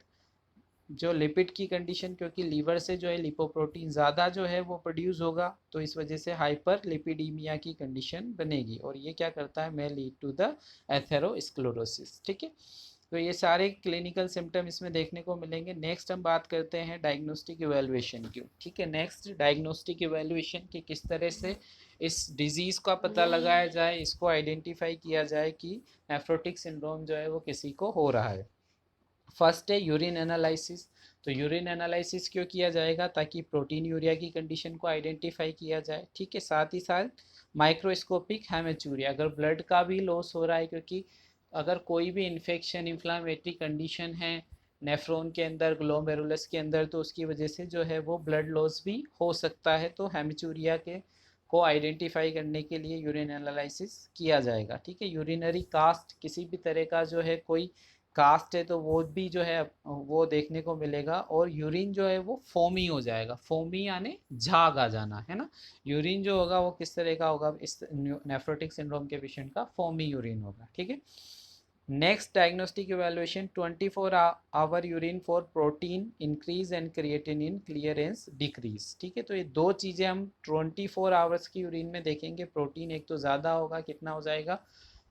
जो लिपिड की कंडीशन, क्योंकि लीवर से जो है लिपोप्रोटीन ज़्यादा जो है वो प्रोड्यूस होगा तो इस वजह से हाइपर लिपिडीमिया की कंडीशन बनेगी, और ये क्या करता है, may lead to the atherosclerosis, ठीक है। तो ये सारे क्लिनिकल सिम्टम इसमें देखने को मिलेंगे। नेक्स्ट हम बात करते हैं डायग्नोस्टिक इवेलुएशन की, ठीक है। नेक्स्ट डायग्नोस्टिक इवेलुएशन की, किस तरह से इस डिजीज़ का पता लगाया जाए, इसको आइडेंटिफाई किया जाए कि नेफ्रोटिक सिंड्रोम जो है वो किसी को हो रहा है। फर्स्ट है यूरिन एनालिसिस। तो यूरिन एनालिसिस क्यों किया जाएगा, ताकि प्रोटीन यूरिया की कंडीशन को आइडेंटिफाई किया जाए, ठीक है। साथ ही साथ माइक्रोस्कोपिक हेमेचूरिया, अगर ब्लड का भी लॉस हो रहा है, क्योंकि अगर कोई भी इन्फेक्शन, इन्फ्लामेटरी कंडीशन है नेफ्रॉन के अंदर, ग्लोमेरुलस के अंदर, तो उसकी वजह से जो है वो ब्लड लॉस भी हो सकता है। तो हेमिचूरिया के को आइडेंटिफाई करने के लिए यूरिन एनालिसिस किया जाएगा। ठीक है, यूरिनरी कास्ट, किसी भी तरह का जो है कोई कास्ट है तो वो भी जो है वो देखने को मिलेगा। और यूरिन जो है वो फोमी हो जाएगा, फोमी यानी झाग आ जाना, है ना। यूरिन जो होगा वो किस तरह का होगा, इस नेफ्रोटिक सिंड्रोम के पेशेंट का फोमी यूरिन होगा। ठीक है, next diagnostic evaluation 24 hour urine for protein increase and creatinine clearance decrease. ठीक है, तो ये दो चीज़ें हम 24 आवर्स की यूरिन में देखेंगे। प्रोटीन एक तो ज़्यादा होगा, कितना हो जाएगा,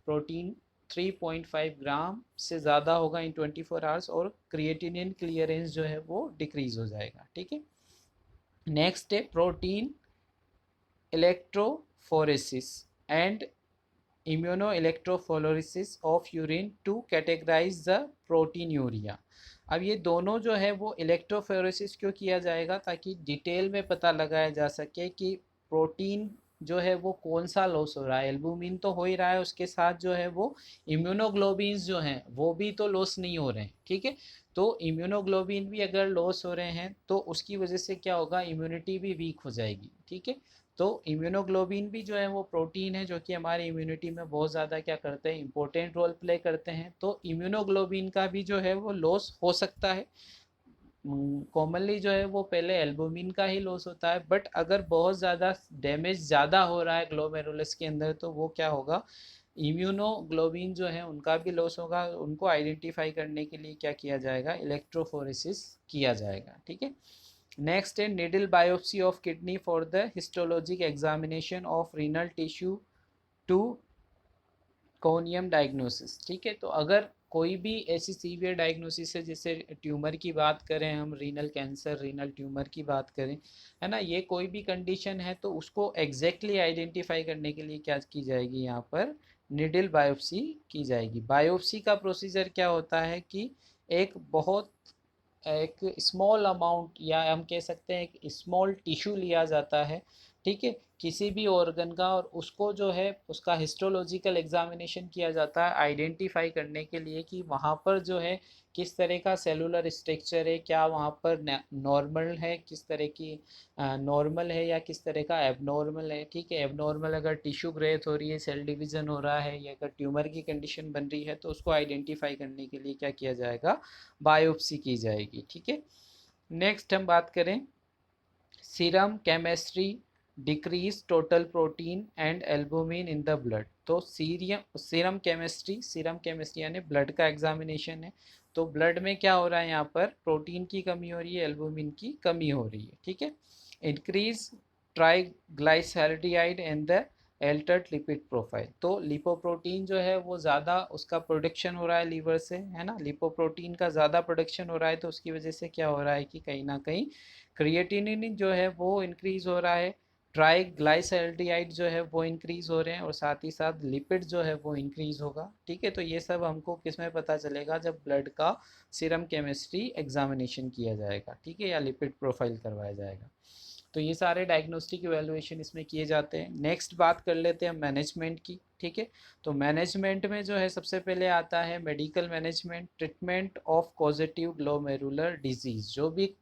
प्रोटीन 3.5 ग्राम से ज़्यादा होगा इन 24 आवर्स, और क्रिएटिनिन क्लियरेंस जो है वो डिक्रीज हो जाएगा। ठीक है, नेक्स्ट है protein electrophoresis and immunoelectrophoresis of urine to categorize the proteinuria। अब ये दोनों जो है वो इलेक्ट्रोफोरेसिस क्यों किया जाएगा, ताकि डिटेल में पता लगाया जा सके कि प्रोटीन जो है वो कौन सा लॉस हो रहा है। एल्बुमिन तो हो ही रहा है, उसके साथ जो है वो इम्यूनोग्लोबिन्स जो हैं वो भी तो लॉस नहीं हो रहे हैं। ठीक है, तो इम्यूनोग्लोबिन भी अगर लॉस हो रहे हैं तो उसकी वजह से क्या होगा, इम्यूनिटी भी वीक हो जाएगी। ठीक है, तो इम्यूनोग्लोबिन भी जो है वो प्रोटीन है जो कि हमारी इम्यूनिटी में बहुत ज़्यादा क्या करते हैं, इंपॉर्टेंट रोल प्ले करते हैं। तो इम्यूनोग्लोबिन का भी जो है वो लॉस हो सकता है। कॉमनली जो है वो पहले एल्बुमिन का ही लॉस होता है, बट अगर बहुत ज़्यादा डैमेज ज़्यादा हो रहा है ग्लोमेरुलस के अंदर तो वो क्या होगा, इम्यूनोग्लोबिन जो है उनका भी लॉस होगा। उनको आइडेंटिफाई करने के लिए क्या किया जाएगा, इलेक्ट्रोफोरेसिस किया जाएगा। ठीक है, नेक्स्ट है needle biopsy of kidney for the histologic examination of renal tissue to कोनियम डायग्नोसिस। ठीक है, तो अगर कोई भी ऐसी सीवियर डायग्नोसिस है, जैसे ट्यूमर की बात करें हम, रीनल कैंसर, रीनल ट्यूमर की बात करें, है ना, ये कोई भी कंडीशन है तो उसको एग्जैक्टली आइडेंटिफाई करने के लिए क्या की जाएगी, यहाँ पर निडल बायोप्सी की जाएगी। बायोप्सी का प्रोसीजर क्या होता है कि एक स्मॉल अमाउंट, या हम कह सकते हैं एक स्मॉल टिश्यू लिया जाता है। ठीक है, किसी भी ऑर्गन का, और उसको जो है उसका हिस्टोलॉजिकल एग्जामिनेशन किया जाता है आइडेंटिफाई करने के लिए कि वहाँ पर जो है किस तरह का सेलुलर स्ट्रक्चर है, क्या वहाँ पर नॉर्मल है, किस तरह की नॉर्मल है या किस तरह का एबनॉर्मल है। ठीक है, एबनॉर्मल अगर टिश्यू ग्रेथ हो रही है, सेल डिवीज़न हो रहा है, या अगर ट्यूमर की कंडीशन बन रही है तो उसको आइडेंटिफाई करने के लिए क्या किया जाएगा, बायोप्सी की जाएगी। ठीक है, नेक्स्ट हम बात करें serum chemistry decrease total protein and albumin in the blood. तो सीरम केमिस्ट्री यानी ब्लड का एग्जामिनेशन है। तो ब्लड में क्या हो रहा है, यहाँ पर प्रोटीन की कमी हो रही है, एल्बुमिन की कमी हो रही है। ठीक है, increase triglyceraldehyde and the altered lipid profile. तो लिपोप्रोटीन जो है वो ज़्यादा उसका प्रोडक्शन हो रहा है लीवर से, है ना, लिपोप्रोटीन का ज़्यादा प्रोडक्शन हो रहा है, तो उसकी वजह से क्या हो रहा है कि कहीं ना कहीं क्रिएटिनिन जो है वो इंक्रीज़ हो रहा है, ट्राइग्लाइसैल्डिहाइड जो है वो इंक्रीज़ हो रहे हैं, और साथ ही साथ लिपिड जो है वो इंक्रीज़ होगा। ठीक है, तो ये सब हमको किस में पता चलेगा, जब ब्लड का सीरम केमिस्ट्री एग्जामिनेशन किया जाएगा। ठीक है, या लिपिड प्रोफाइल करवाया जाएगा। तो ये सारे डायग्नोस्टिक इवैल्यूएशन इसमें किए जाते हैं। नेक्स्ट बात कर लेते हैं मैनेजमेंट की। ठीक है, तो मैनेजमेंट में जो है सबसे पहले आता है medical management, treatment of causative glomerular disease. जो भी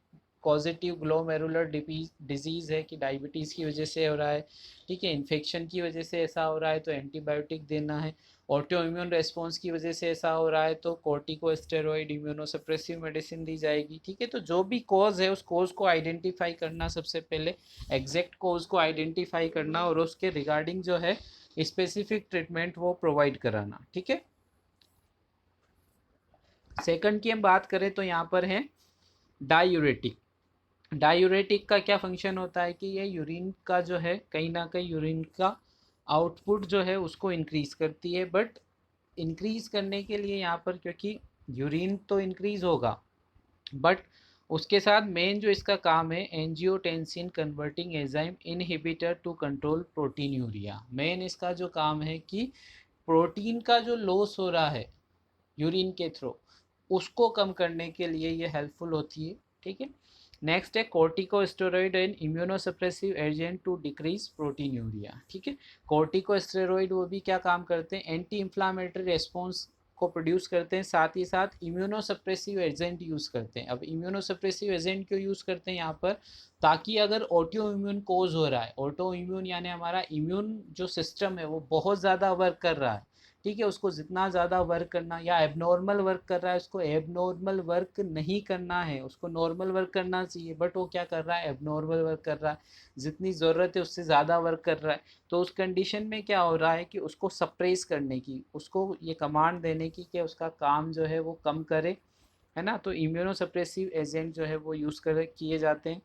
कॉजेटिव ग्लोमेरुलर डिजीज़ है कि डायबिटीज़ की वजह से हो रहा है, ठीक है, इन्फेक्शन की वजह से ऐसा हो रहा है तो एंटीबायोटिक देना है, ऑटो इम्यून रेस्पॉन्स की वजह से ऐसा हो रहा है तो कॉर्टिकोस्टेरॉइड इम्यूनोसप्रेसिव मेडिसिन दी जाएगी। ठीक है, तो जो भी कॉज है उस कॉज को आइडेंटिफाई करना, सबसे पहले एग्जैक्ट कॉज को आइडेंटिफाई करना, और उसके रिगार्डिंग जो है स्पेसिफिक ट्रीटमेंट वो प्रोवाइड कराना। ठीक है, सेकंड की हम बात करें तो यहाँ पर है डायूरेटिक। डायूरेटिक का क्या फंक्शन होता है कि ये यूरिन का जो है कहीं ना कहीं यूरिन का आउटपुट जो है उसको इंक्रीज़ करती है। बट इंक्रीज़ करने के लिए यहाँ पर, क्योंकि यूरिन तो इंक्रीज़ होगा, बट उसके साथ मेन जो इसका काम है angiotensin converting enzyme inhibitor to control proteinuria. Main इसका जो काम है कि प्रोटीन का जो लॉस हो रहा है यूरिन के थ्रू, उसको कम करने के लिए ये हेल्पफुल होती है। ठीक है, नेक्स्ट है corticosteroid and immunosuppressive agent to decrease proteinuria. ठीक है, कॉर्टिकोस्टेरॉइड वो भी क्या काम करते हैं, एंटी इंफ्लामेटरी रेस्पॉन्स को प्रोड्यूस करते हैं, साथ ही साथ इम्यूनोसप्रेसिव एजेंट यूज़ करते हैं। अब इम्यूनोसप्रेसिव एजेंट क्यों यूज़ करते हैं यहाँ पर, ताकि अगर ऑटो इम्यून कोज हो रहा है, ऑटो इम्यून यानी हमारा इम्यून जो सिस्टम है वो बहुत ज़्यादा वर्क कर रहा है, ठीक है, उसको जितना ज़्यादा वर्क करना, या एबनॉर्मल वर्क कर रहा है उसको एबनॉर्मल वर्क नहीं करना है, उसको नॉर्मल वर्क करना चाहिए, बट वो क्या कर रहा है, एबनॉर्मल वर्क कर रहा है, जितनी ज़रूरत है उससे ज़्यादा वर्क कर रहा है। तो उस कंडीशन में क्या हो रहा है कि उसको सप्रेस करने की, उसको ये कमांड देने की कि उसका काम जो है वो कम करे, है ना। तो इम्यूनोसप्रेसिव एजेंट जो है वो यूज़ कर किए जाते हैं।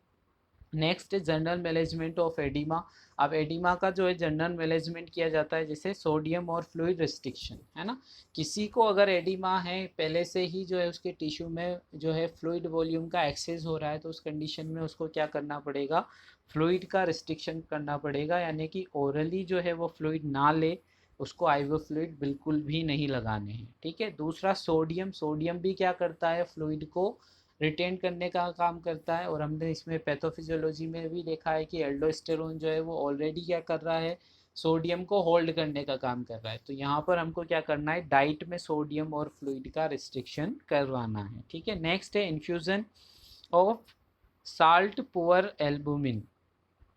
नेक्स्ट है जनरल मैनेजमेंट ऑफ एडिमा। अब एडिमा का जो है जनरल मैनेजमेंट किया जाता है जैसे सोडियम और फ्लूइड रिस्ट्रिक्शन, है ना। किसी को अगर एडिमा है पहले से ही जो है उसके टिश्यू में जो है फ्लूइड वॉल्यूम का एक्सेस हो रहा है, तो उस कंडीशन में उसको क्या करना पड़ेगा, फ्लूइड का रिस्ट्रिक्शन करना पड़ेगा, यानी कि ओरली जो है वो फ्लूइड ना ले, उसको आईवी फ्लूइड बिल्कुल भी नहीं लगाने हैं, ठीक है। दूसरा सोडियम, सोडियम भी क्या करता है, फ्लूइड को रिटेन करने का काम करता है, और हमने इसमें पैथोफिजियोलॉजी में भी देखा है कि एल्डोस्टेरोन जो है वो ऑलरेडी क्या कर रहा है, सोडियम को होल्ड करने का काम कर रहा है। तो यहाँ पर हमको क्या करना है, डाइट में सोडियम और फ्लूइड का रिस्ट्रिक्शन करवाना है, ठीक है। नेक्स्ट है infusion of salt poor albumin.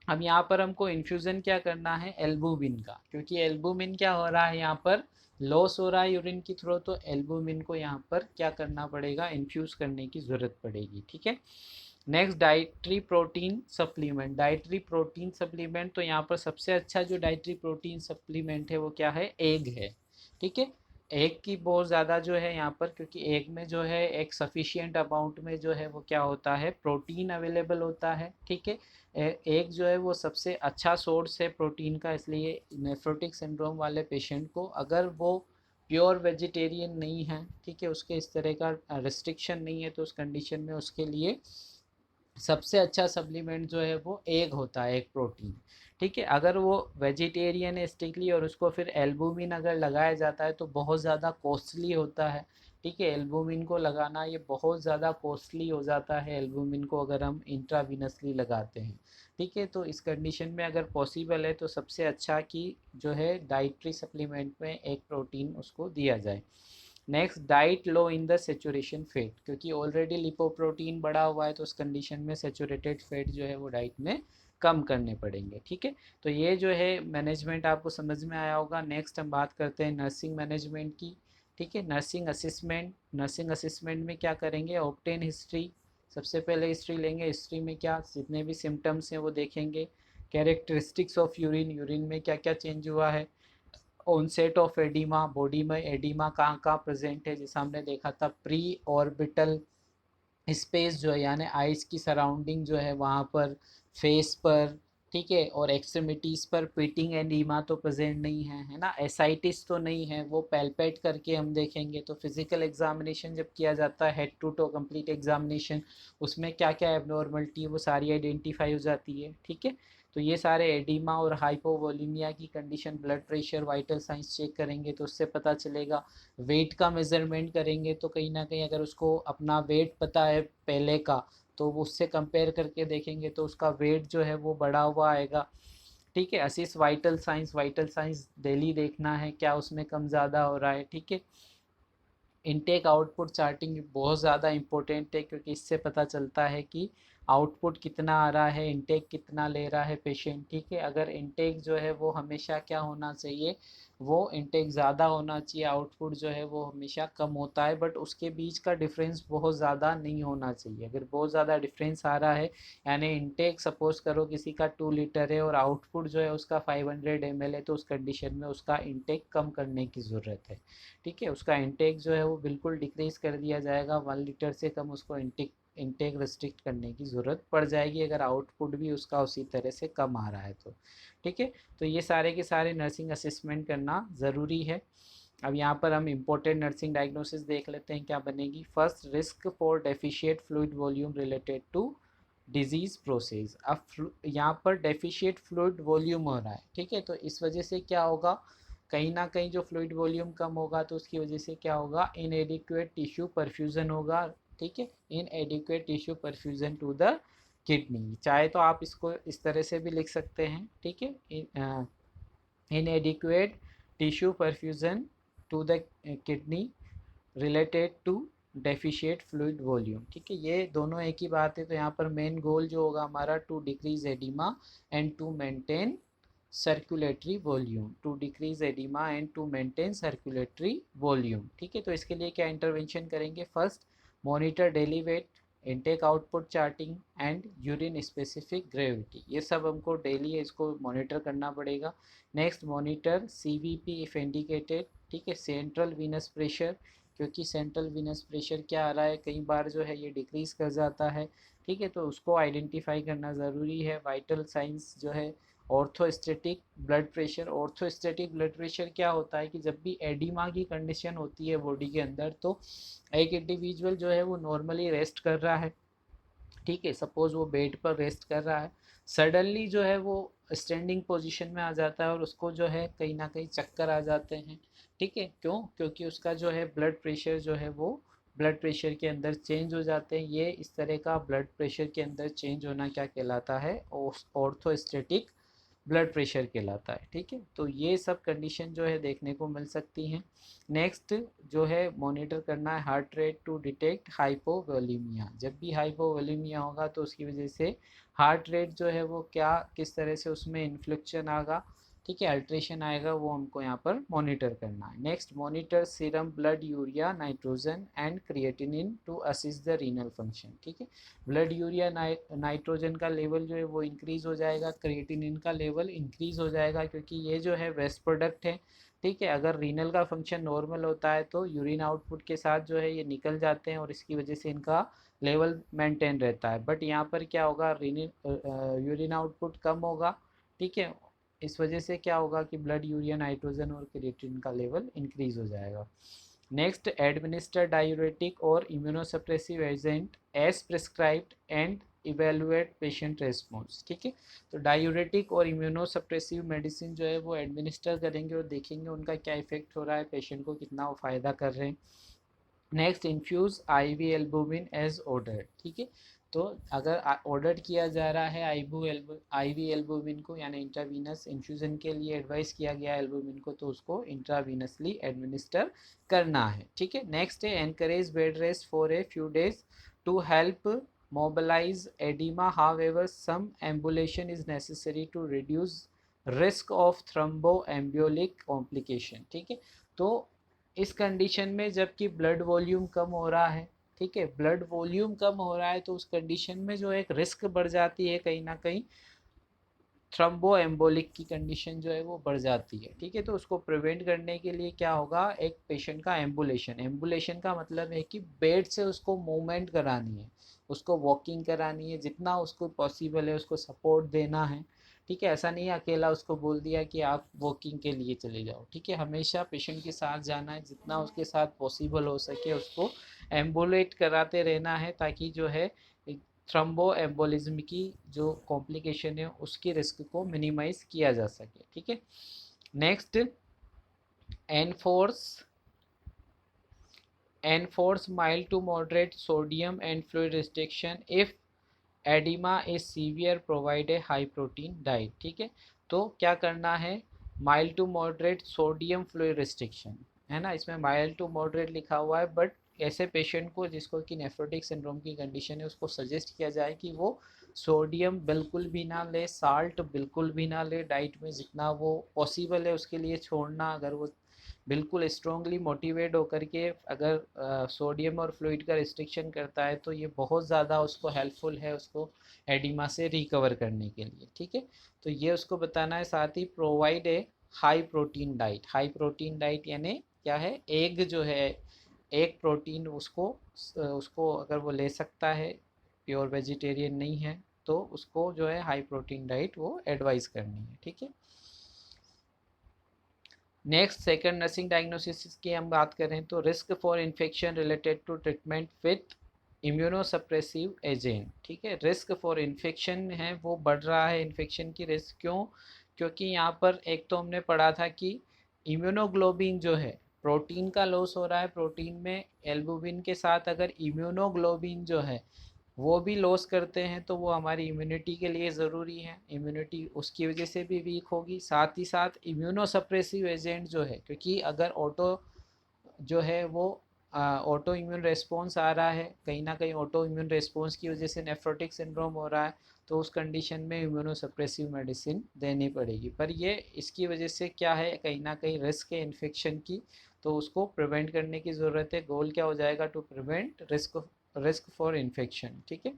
अब यहाँ पर हमको इन्फ्यूज़न क्या करना है, एल्बुमिन का, क्योंकि एल्बुमिन क्या हो रहा है, यहाँ पर लॉस हो रहा है यूरिन की थ्रो, तो एल्बुमिन को यहाँ पर क्या करना पड़ेगा, इन्फ्यूज़ करने की ज़रूरत पड़ेगी, ठीक है। Next dietary protein supplement. Dietary protein supplement, तो यहाँ पर सबसे अच्छा जो डाइट्री प्रोटीन सप्लीमेंट है वो क्या है, एग है, ठीक है। एग की बहुत ज़्यादा जो है यहाँ पर, क्योंकि एग में जो है एक सफिशियंट अमाउंट में जो है वो क्या होता है, प्रोटीन अवेलेबल होता है, ठीक है। एग जो है वो सबसे अच्छा सोर्स है प्रोटीन का, इसलिए नेफ्रोटिक सिंड्रोम वाले पेशेंट को, अगर वो प्योर वेजिटेरियन नहीं है, ठीक है, उसके इस तरह का रिस्ट्रिक्शन नहीं है, तो उस कंडीशन में उसके लिए सबसे अच्छा सप्लीमेंट जो है वो एग होता है, एग प्रोटीन, ठीक है। अगर वो वेजिटेरियन है स्ट्रिक्टली और उसको फिर एल्बुमिन अगर लगाया जाता है तो बहुत ज़्यादा कॉस्टली होता है, ठीक है। एल्बुमिन को लगाना ये बहुत ज़्यादा कॉस्टली हो जाता है, एल्बुमिन को अगर हम इंट्रावीनसली लगाते हैं, ठीक है। तो इस कंडीशन में अगर पॉसिबल है तो सबसे अच्छा कि जो है डाइट्री सप्लीमेंट में एग प्रोटीन उसको दिया जाए। Next diet low in the saturation fat, क्योंकि ऑलरेडी लिपोप्रोटीन बढ़ा हुआ है, तो उस कंडीशन में सेचुरेटेड फैट जो है वो डाइट में कम करने पड़ेंगे, ठीक है। तो ये जो है मैनेजमेंट आपको समझ में आया होगा। नेक्स्ट हम बात करते हैं नर्सिंग मैनेजमेंट की, ठीक है। नर्सिंग असिस्मेंट, नर्सिंग असिस्मेंट में क्या करेंगे, ऑब्टेन हिस्ट्री, सबसे पहले हिस्ट्री लेंगे, हिस्ट्री में क्या जितने भी सिम्टम्स हैं वो देखेंगे। कैरेक्टरिस्टिक्स ऑफ यूरिन, यूरिन में क्या क्या चेंज हुआ है। ऑनसेट ऑफ एडिमा, बॉडी में एडिमा कहाँ कहाँ प्रेजेंट है, जैसा हमने देखा था प्री ऑर्बिटल स्पेस जो है, यानी आइस की सराउंडिंग जो है वहाँ पर, फेस पर, ठीक है, और एक्सट्रीमिटीज़ पर पिटिंग एडिमा तो प्रेजेंट नहीं है, है ना। एसाइटिस तो नहीं है, वो पैल्पेट करके हम देखेंगे। तो फिजिकल एग्जामिनेशन जब किया जाता है, head to toe complete examination, उसमें क्या क्या एबनॉर्मलिटी है वो सारी आइडेंटिफाई हो जाती है, ठीक है। तो ये सारे एडिमा और हाइपोवोलीमिया की condition, blood pressure, vital signs check करेंगे तो उससे पता चलेगा। वेट का मेज़रमेंट करेंगे तो कहीं ना कहीं अगर उसको अपना वेट पता है पहले का, तो वो उससे कंपेयर करके देखेंगे तो उसका वेट जो है वो बढ़ा हुआ आएगा, ठीक है। Assist vital science, vital science daily देखना है क्या उसमें कम ज़्यादा हो रहा है, ठीक है। इनटेक आउटपुट चार्टिंग बहुत ज़्यादा इंपॉर्टेंट है, क्योंकि इससे पता चलता है कि आउटपुट कितना आ रहा है, इनटेक कितना ले रहा है पेशेंट, ठीक है। अगर इनटेक जो है वो हमेशा क्या होना चाहिए, वो इनटेक ज़्यादा होना चाहिए, आउटपुट जो है वो हमेशा कम होता है, बट उसके बीच का डिफरेंस बहुत ज़्यादा नहीं होना चाहिए। अगर बहुत ज़्यादा डिफरेंस आ रहा है, यानी इनटेक सपोज करो किसी का 2 लीटर है और आउटपुट जो है उसका 500 ml है, तो उस कंडीशन में उसका इनटेक कम करने की ज़रूरत है, ठीक है। उसका इंटेक जो है वो बिल्कुल डिक्रीज़ कर दिया जाएगा, 1 लीटर से कम उसको इंटेक रिस्ट्रिक्ट करने की ज़रूरत पड़ जाएगी, अगर आउटपुट भी उसका उसी तरह से कम आ रहा है तो, ठीक है। तो ये सारे के सारे नर्सिंग असिस्मेंट करना ज़रूरी है। अब यहाँ पर हम इम्पोर्टेंट नर्सिंग डायग्नोसिस देख लेते हैं क्या बनेगी। First, risk for deficient fluid volume related to disease process. अब यहाँ पर डेफिशिएट फ्लूइड वॉल्यूम हो रहा है, ठीक है, तो इस वजह से क्या होगा, कहीं ना कहीं जो फ्लूइड वॉल्यूम कम होगा तो उसकी वजह से क्या होगा, इनएडिक्वेट टिश्यू परफ्यूज़न होगा, ठीक है। Inadequate tissue perfusion to the kidney, चाहे तो आप इसको इस तरह से भी लिख सकते हैं, ठीक है, inadequate tissue perfusion to the kidney related to deficient fluid volume. ठीक है, ये दोनों एक ही बात है। तो यहाँ पर मेन गोल जो होगा हमारा to decrease edema and to maintain circulatory volume, to decrease edema and to maintain circulatory volume. ठीक है, तो इसके लिए क्या इंटरवेंशन करेंगे? First, monitor daily weight, intake output charting and urine specific gravity, ये सब हमको डेली इसको मॉनिटर करना पड़ेगा। Next, monitor CVP if indicated. ठीक है, सेंट्रल वीनस प्रेशर, क्योंकि सेंट्रल वीनस प्रेशर क्या आ रहा है, कई बार जो है ये डिक्रीज़ कर जाता है। ठीक है, तो उसको आइडेंटिफाई करना ज़रूरी है। वाइटल साइंस जो है orthostatic blood pressure. Orthostatic blood pressure क्या होता है कि जब भी एडिमा की कंडीशन होती है बॉडी के अंदर, तो एक इंडिविजुअल जो है वो नॉर्मली रेस्ट कर रहा है। ठीक है, सपोज वो बेड पर रेस्ट कर रहा है, सडनली जो है वो स्टैंडिंग पोजीशन में आ जाता है और उसको जो है कहीं ना कहीं चक्कर आ जाते हैं। ठीक है, क्यों? क्योंकि उसका जो है ब्लड प्रेशर जो है वो ब्लड प्रेशर के अंदर चेंज हो जाते हैं। ये इस तरह का ब्लड प्रेशर के अंदर चेंज होना क्या कहलाता है? ऑर्थोस्टेटिक ब्लड प्रेशर कहलाता है। ठीक है, तो ये सब कंडीशन जो है देखने को मिल सकती हैं। नेक्स्ट जो है मॉनिटर करना है heart rate to detect hypovolemia. जब भी हाइपोवोलेमिया होगा तो उसकी वजह से हार्ट रेट जो है वो क्या, किस तरह से उसमें इन्फ्लेक्शन आएगा, ठीक है, अल्ट्रेशन आएगा, वो हमको यहाँ पर मॉनिटर करना है। Next, monitor serum blood urea nitrogen and creatinine to assist the renal function. ठीक है, ब्लड यूरिया नाइट्रोजन का लेवल जो है वो इंक्रीज़ हो जाएगा, क्रिएटिनिन का लेवल इंक्रीज़ हो जाएगा, क्योंकि ये जो है वेस्ट प्रोडक्ट है। ठीक है, अगर रीनल का फंक्शन नॉर्मल होता है तो यूरिन आउटपुट के साथ जो है ये निकल जाते हैं और इसकी वजह से इनका लेवल मेंटेन रहता है। बट यहाँ पर क्या होगा, यूरिन आउटपुट कम होगा। ठीक है, इस वजह से क्या होगा कि ब्लड यूरिया नाइट्रोजन और क्रिएटिनिन का लेवल इंक्रीज हो जाएगा। नेक्स्ट, एडमिनिस्टर डायूरेटिक और immunosuppressive agent as prescribed and evaluate patient response. ठीक है, तो डायूरेटिक और इम्यूनोसप्रेसिव मेडिसिन जो है वो एडमिनिस्टर करेंगे और देखेंगे उनका क्या इफेक्ट हो रहा है, पेशेंट को कितना वो फ़ायदा कर रहे हैं। Next, infuse IV albumin as order. ठीक है, तो अगर ऑर्डर किया जा रहा है IV एल्बुमिन को, यानी इंट्रावीनस इन्फ्यूज़न के लिए एडवाइस किया गया है एल्बुमिन को, तो उसको इंट्रावीनसली एडमिनिस्टर करना है। ठीक है, नेक्स्ट है encourage bed rest for a few days to help mobilize edema. However, some ambulation is necessary to reduce risk of thromboembolic complication. ठीक है, तो इस कंडीशन में जबकि ब्लड वॉल्यूम कम हो रहा है, ठीक है, ब्लड वॉल्यूम कम हो रहा है, तो उस कंडीशन में जो एक रिस्क बढ़ जाती है, कहीं ना कहीं थ्रम्बो एम्बोलिक की कंडीशन जो है वो बढ़ जाती है। ठीक है, तो उसको प्रिवेंट करने के लिए क्या होगा, एक पेशेंट का एम्बुलेशन। एम्बुलेशन का मतलब है कि बेड से उसको मूवमेंट करानी है, उसको वॉकिंग करानी है, जितना उसको पॉसिबल है उसको सपोर्ट देना है। ठीक है, ऐसा नहीं है अकेला उसको बोल दिया कि आप वॉकिंग के लिए चले जाओ। ठीक है, हमेशा पेशेंट के साथ जाना है, जितना उसके साथ पॉसिबल हो सके उसको एम्बुलेट कराते रहना है, ताकि जो है थ्रम्बो एम्बोलिज्म की जो कॉम्प्लिकेशन है उसकी रिस्क को मिनिमाइज किया जा सके। ठीक है, next, enforce mild to moderate sodium and fluid restriction if oedema is severe, provide a high protein diet. ठीक है, तो क्या करना है, mild to moderate sodium fluid restriction है ना, इसमें माइल्ड टू मॉडरेट लिखा हुआ है, बट ऐसे पेशेंट को जिसको कि नेफ्रोटिक सिंड्रोम की कंडीशन है उसको सजेस्ट किया जाए कि वो सोडियम बिल्कुल भी ना ले, साल्ट बिल्कुल भी ना ले, डाइट में जितना वो पॉसिबल है उसके लिए छोड़ना। अगर वो बिल्कुल स्ट्रॉन्गली मोटिवेट होकर के अगर सोडियम और फ्लूइड का रिस्ट्रिक्शन करता है तो ये बहुत ज़्यादा उसको हेल्पफुल है, उसको एडिमा से रिकवर करने के लिए। ठीक है, तो ये उसको बताना है। साथ ही provide a high protein diet. High protein diet यानी क्या है, एग जो है, एग प्रोटीन उसको उसको अगर वो ले सकता है, प्योर वेजिटेरियन नहीं है तो उसको जो है हाई प्रोटीन डाइट वो एडवाइस करनी है। ठीक है, नेक्स्ट, सेकंड नर्सिंग डायग्नोसिस की हम बात करें तो risk for infection related to treatment with immunosuppressive agent. ठीक है, रिस्क फॉर इन्फेक्शन है वो बढ़ रहा है, इन्फेक्शन की रिस्क क्यों? क्योंकि यहाँ पर एक तो हमने पढ़ा था कि इम्यूनोग्लोबिन जो है, प्रोटीन का लॉस हो रहा है, प्रोटीन में एल्बुमिन के साथ अगर इम्यूनोग्लोबिन जो है वो भी लॉस करते हैं तो वो हमारी इम्यूनिटी के लिए ज़रूरी है, इम्यूनिटी उसकी वजह से भी वीक होगी। साथ ही साथ इम्यूनोसप्रेसिव एजेंट जो है, क्योंकि अगर ऑटो जो है वो ऑटो इम्यून रेस्पॉन्स आ रहा है, कहीं ना कहीं ऑटो इम्यून रेस्पॉन्स की वजह से नेफ्रोटिक सिंड्रोम हो रहा है, तो उस कंडीशन में इम्यूनोसप्रेसिव मेडिसिन देनी पड़ेगी। पर ये इसकी वजह से क्या है, कहीं ना कहीं रिस्क है इन्फेक्शन की, तो उसको प्रिवेंट करने की ज़रूरत है। गोल क्या हो जाएगा, to prevent risk for infection. ठीक है,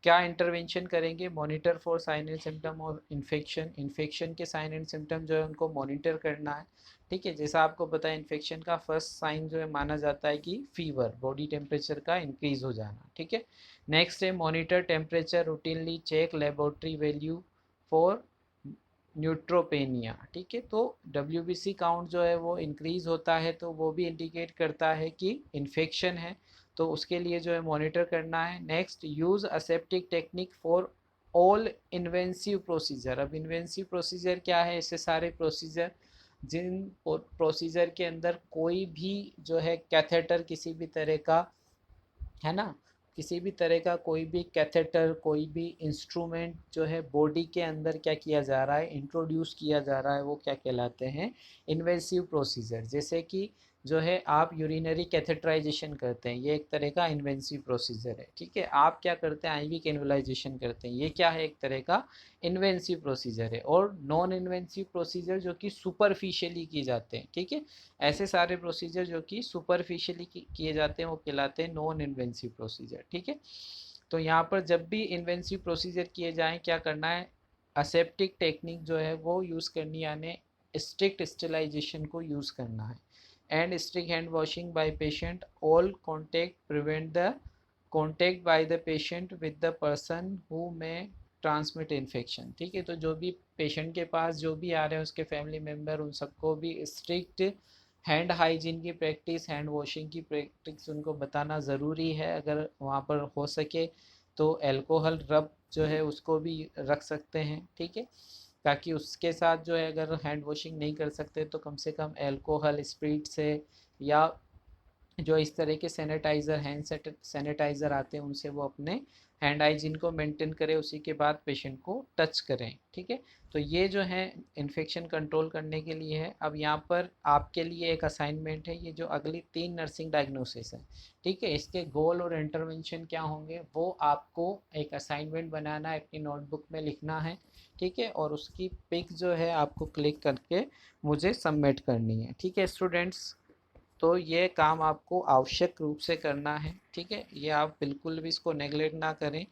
क्या इंटरवेंशन करेंगे, monitor for sign and symptom of infection. Infection के साइन एंड सिम्टम जो है उनको मॉनिटर करना है। ठीक है, जैसा आपको पता है इन्फेक्शन का फर्स्ट साइन जो है माना जाता है कि फीवर, बॉडी टेम्परेचर का इंक्रीज हो जाना। ठीक है, नेक्स्ट है monitor temperature routinely, check laboratory value for neutropenia. ठीक है, तो WBC काउंट जो है वो इंक्रीज होता है, तो वो भी इंडिकेट करता है कि इन्फेक्शन है, तो उसके लिए जो है मॉनिटर करना है। Next, use aseptic technique for all invasive procedure. अब इन्वेंसिव प्रोसीजर क्या है, ऐसे सारे प्रोसीजर जिन प्रोसीजर के अंदर कोई भी जो है कैथेटर किसी भी तरह का, है ना, किसी भी तरह का कोई भी कैथेटर, कोई भी इंस्ट्रूमेंट जो है बॉडी के अंदर क्या किया जा रहा है, इंट्रोड्यूस किया जा रहा है, वो क्या कहलाते हैं, इन्वेसिव प्रोसीजर। जैसे कि जो है आप यूरिनरी कैथेटराइजेशन करते हैं, ये एक तरह का इन्वेंसिव प्रोसीजर है। ठीक है, आप क्या करते हैं, आईवी कैनुलाइजेशन करते हैं, ये क्या है, एक तरह का इन्वेंसिव प्रोसीजर है। और नॉन इन्वेंसिव प्रोसीजर जो कि सुपरफिशियली किए जाते हैं। ठीक है, ऐसे सारे प्रोसीजर जो कि सुपरफिशियली किए जाते हैं वो कहलाते हैं नॉन इन्वेंसिव प्रोसीजर। ठीक है, तो यहाँ पर जब भी इन्वेंसिव प्रोसीजर किए जाएं, क्या करना है, असेप्टिक टेक्निक जो है वो यूज़ करनी, यानी स्ट्रिक्ट स्टेलाइजेशन को यूज़ करना है, and strict hand washing by patient, all contact prevent the contact by the patient with the person who may transmit infection. ठीक है, तो जो भी पेशेंट के पास जो भी आ रहे हैं उसके फैमिली मेम्बर, उन सबको भी स्ट्रिक्ट हैंड हाइजीन की प्रैक्टिस, हैंड वॉशिंग की प्रैक्टिस उनको बताना ज़रूरी है। अगर वहाँ पर हो सके तो अल्कोहल रब जो है उसको भी रख सकते हैं। ठीक है, ताकि उसके साथ जो है अगर हैंड वॉशिंग नहीं कर सकते तो कम से कम अल्कोहल स्प्रिट से, या जो इस तरह के सैनिटाइज़र, हैंड सैनिटाइज़र आते हैं, उनसे वो अपने हैंड हाइजीन को मेंटेन करें, उसी के बाद पेशेंट को टच करें। ठीक है, तो ये जो है इन्फेक्शन कंट्रोल करने के लिए है। अब यहाँ पर आपके लिए एक असाइनमेंट है, ये जो अगली 3 नर्सिंग डायग्नोसिस है, ठीक है, इसके गोल और इंटरवेंशन क्या होंगे वो आपको एक असाइनमेंट बनाना है, अपनी नोटबुक में लिखना है। ठीक है, और उसकी पिक जो है आपको क्लिक करके मुझे सबमिट करनी है। ठीक है स्टूडेंट्स, तो ये काम आपको आवश्यक रूप से करना है। ठीक है, ये आप बिल्कुल भी इसको नेगलेक्ट ना करें,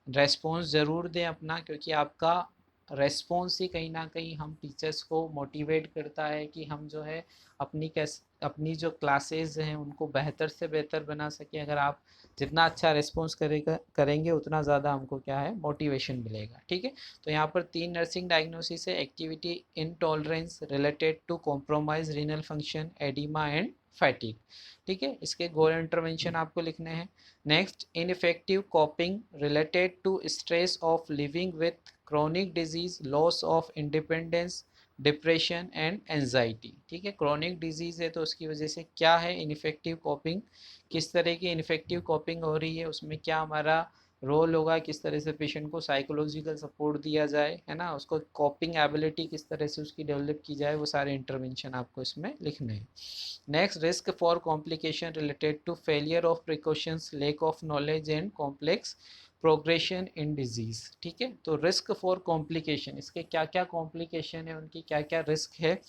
रेस्पॉन्स ज़रूर दें अपना, क्योंकि आपका रेस्पॉन्स ही कहीं ना कहीं हम टीचर्स को मोटिवेट करता है कि हम जो है अपनी जो क्लासेस हैं उनको बेहतर से बेहतर बना सकें। अगर आप जितना अच्छा रेस्पॉन्स करेंगे उतना ज़्यादा हमको क्या है, मोटिवेशन मिलेगा। ठीक है, तो यहाँ पर 3 नर्सिंग डायग्नोसिस है, activity intolerance related to compromise renal function, oedema and fatigue. ठीक है, इसके गोल इंटरवेंशन आपको लिखने हैं। Next, ineffective coping related to stress of living with chronic disease, loss of independence, depression and anxiety. ठीक है, chronic disease है तो उसकी वजह से क्या है, इनफेक्टिव कॉपिंग, किस तरह की इनफेक्टिव कॉपिंग हो रही है, उसमें क्या हमारा रोल होगा, किस तरह से पेशेंट को साइकोलॉजिकल सपोर्ट दिया जाए, है ना, उसको कॉपिंग एबिलिटी किस तरह से उसकी डेवलप की जाए, वो सारे इंटरवेंशन आपको इसमें लिखने हैं। Next, risk for complication related to failure of precautions, lack of knowledge and complex progression in disease. ठीक है, तो रिस्क फॉर कॉम्प्लिकेशन, इसके क्या क्या कॉम्प्लिकेशन है, उनकी क्या क्या रिस्क है,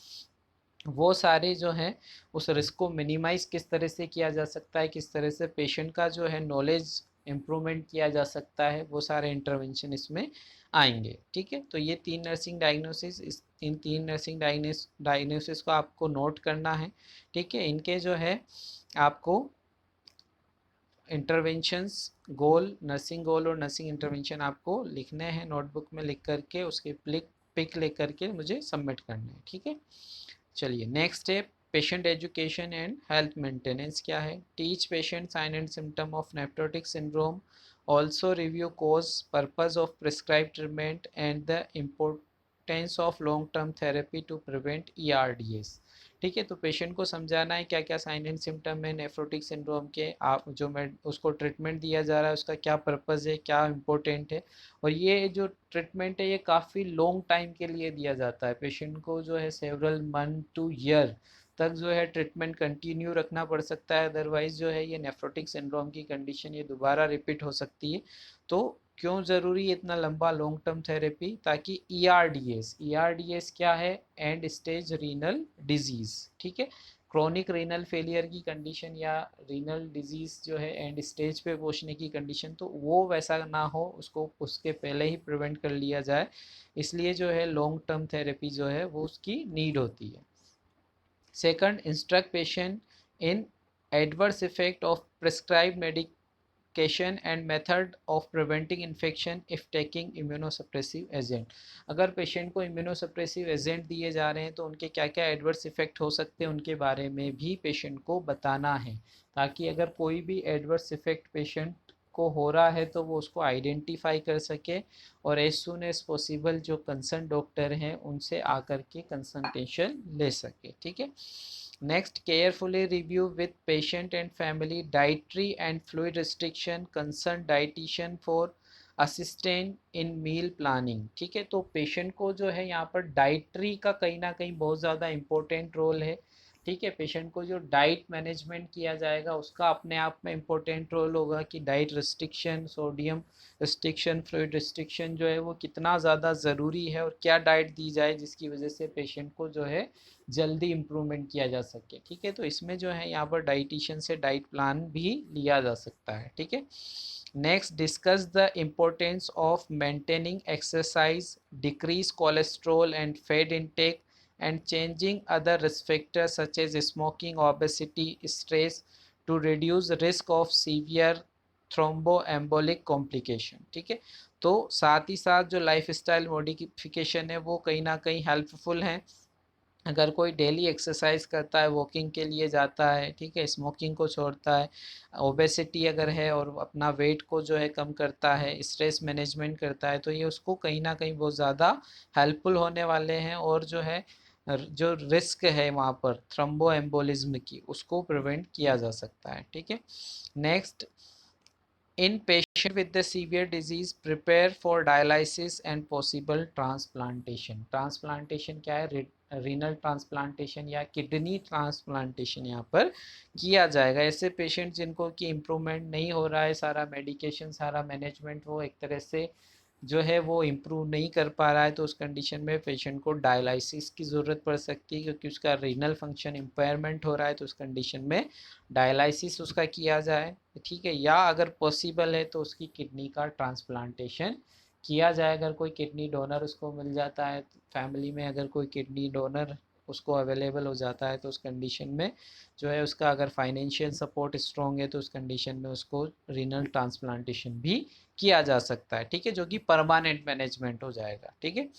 वो सारे जो हैं उस रिस्क को मिनिमाइज़ किस तरह से किया जा सकता है, किस तरह से पेशेंट का जो है नॉलेज इम्प्रूवमेंट किया जा सकता है, वो सारे इंटरवेंशन इसमें आएंगे। ठीक है, तो ये 3 नर्सिंग डायग्नोसिस, इन 3 नर्सिंग डायग्नोसिस को आपको नोट करना है। ठीक है, इनके जो है आपको इंटरवेंशंस, गोल, नर्सिंग गोल और नर्सिंग इंटरवेंशन आपको लिखने हैं नोटबुक में लिख करके, उसके पिक ले करके मुझे सबमिट करना है। ठीक है, चलिए नेक्स्ट है patient education and health maintenance. क्या है, teach patient sign and symptom of nephrotic syndrome, also review course, purpose of prescribe treatment and the importance of long term therapy to prevent ERDS। ठीक है, तो patient को समझाना है क्या क्या साइन एंड सिम्टम है नेफ्रोटिक सिंड्रोम के, आप जो उसको ट्रीटमेंट दिया जा रहा है उसका क्या पर्पज़ है, क्या इम्पोर्टेंट है, और ये जो ट्रीटमेंट है ये काफ़ी लॉन्ग टाइम के लिए दिया जाता है पेशेंट को, जो है सेवरल मंथ टू ईयर तक जो है ट्रीटमेंट कंटिन्यू रखना पड़ सकता है, अदरवाइज जो है ये नेफ्रोटिक सिंड्रोम की कंडीशन ये दोबारा रिपीट हो सकती है। तो क्यों ज़रूरी है इतना लंबा लॉन्ग टर्म थेरेपी? ताकि ERDS क्या है? एंड स्टेज रीनल डिजीज़, ठीक है, क्रोनिक रीनल फेलियर की कंडीशन या रीनल डिजीज़ जो है एंड स्टेज पे पहुंचने की कंडीशन, तो वो वैसा ना हो, उसको उसके पहले ही प्रिवेंट कर लिया जाए, इसलिए जो है लॉन्ग टर्म थेरेपी जो है वो उसकी नीड होती है। Second, instruct patient in adverse effect of prescribe medication and method of preventing infection if taking immunosuppressive agent. अगर पेशेंट को इम्यूनोसप्रेसिव एजेंट दिए जा रहे हैं तो उनके क्या क्या एडवर्स इफेक्ट हो सकते हैं उनके बारे में भी पेशेंट को बताना है, ताकि अगर कोई भी एडवर्स इफेक्ट पेशेंट को हो रहा है तो वो उसको आइडेंटिफाई कर सके और एज सुन एज पॉसिबल जो कंसर्न डॉक्टर हैं उनसे आकर के कंसल्टेशन ले सके, ठीक है। Next, carefully review with patient and family dietary and fluid restriction, concern dietitian for assistant in meal planning, ठीक है। तो पेशेंट को जो है यहाँ पर डाइटरी का कहीं ना कहीं बहुत ज़्यादा इंपॉर्टेंट रोल है, ठीक है। पेशेंट को जो डाइट मैनेजमेंट किया जाएगा उसका अपने आप में इम्पोर्टेंट रोल होगा कि diet restriction, sodium restriction, fluid restriction जो है वो कितना ज़्यादा ज़रूरी है और क्या डाइट दी जाए जिसकी वजह से पेशेंट को जो है जल्दी इम्प्रूवमेंट किया जा सके, ठीक है। तो इसमें जो है यहाँ पर डाइटिशियन से डाइट प्लान भी लिया जा सकता है, ठीक है। Next, discuss the importance of maintaining exercise, decrease cholesterol and fat intake and changing other risk factors such as smoking, obesity, stress to reduce risk of severe thromboembolic complication, ठीक है। तो साथ ही साथ जो लाइफ स्टाइल मॉडिफिकेशन है वो कहीं ना कहीं हेल्पफुल हैं। अगर कोई डेली एक्सरसाइज करता है, वॉकिंग के लिए जाता है, ठीक है, स्मोकिंग को छोड़ता है, ओबेसिटी अगर है और अपना वेट को जो है कम करता है, स्ट्रेस मैनेजमेंट करता है, तो ये उसको कहीं ना कहीं बहुत ज़्यादा हेल्पफुल होने वाले हैं और जो है जो रिस्क है वहाँ पर थ्रोम्बो एम्बोलिज्म की उसको प्रिवेंट किया जा सकता है, ठीक है। Next, in patient with the severe disease prepare for dialysis and possible transplantation. Transplantation क्या है? रीनल ट्रांसप्लांटेशन या किडनी ट्रांसप्लांटेशन यहाँ पर किया जाएगा। ऐसे पेशेंट जिनको कि इम्प्रूवमेंट नहीं हो रहा है, सारा मेडिकेशन, सारा मैनेजमेंट वो एक तरह से जो है वो इम्प्रूव नहीं कर पा रहा है, तो उस कंडीशन में पेशेंट को डायलिसिस की ज़रूरत पड़ सकती है क्योंकि उसका रीनल फंक्शन इम्पेयरमेंट हो रहा है, तो उस कंडीशन में डायलिसिस उसका किया जाए, ठीक है। या अगर पॉसिबल है तो उसकी किडनी का ट्रांसप्लांटेशन किया जाए। अगर कोई किडनी डोनर उसको मिल जाता है, फैमिली में अगर कोई किडनी डोनर उसको अवेलेबल हो जाता है, तो उस कंडीशन में जो है उसका अगर फाइनेंशियल सपोर्ट स्ट्रॉन्ग है तो उस कंडीशन में उसको रीनल ट्रांसप्लांटेशन भी किया जा सकता है, ठीक है, जो कि परमानेंट मैनेजमेंट हो जाएगा, ठीक है।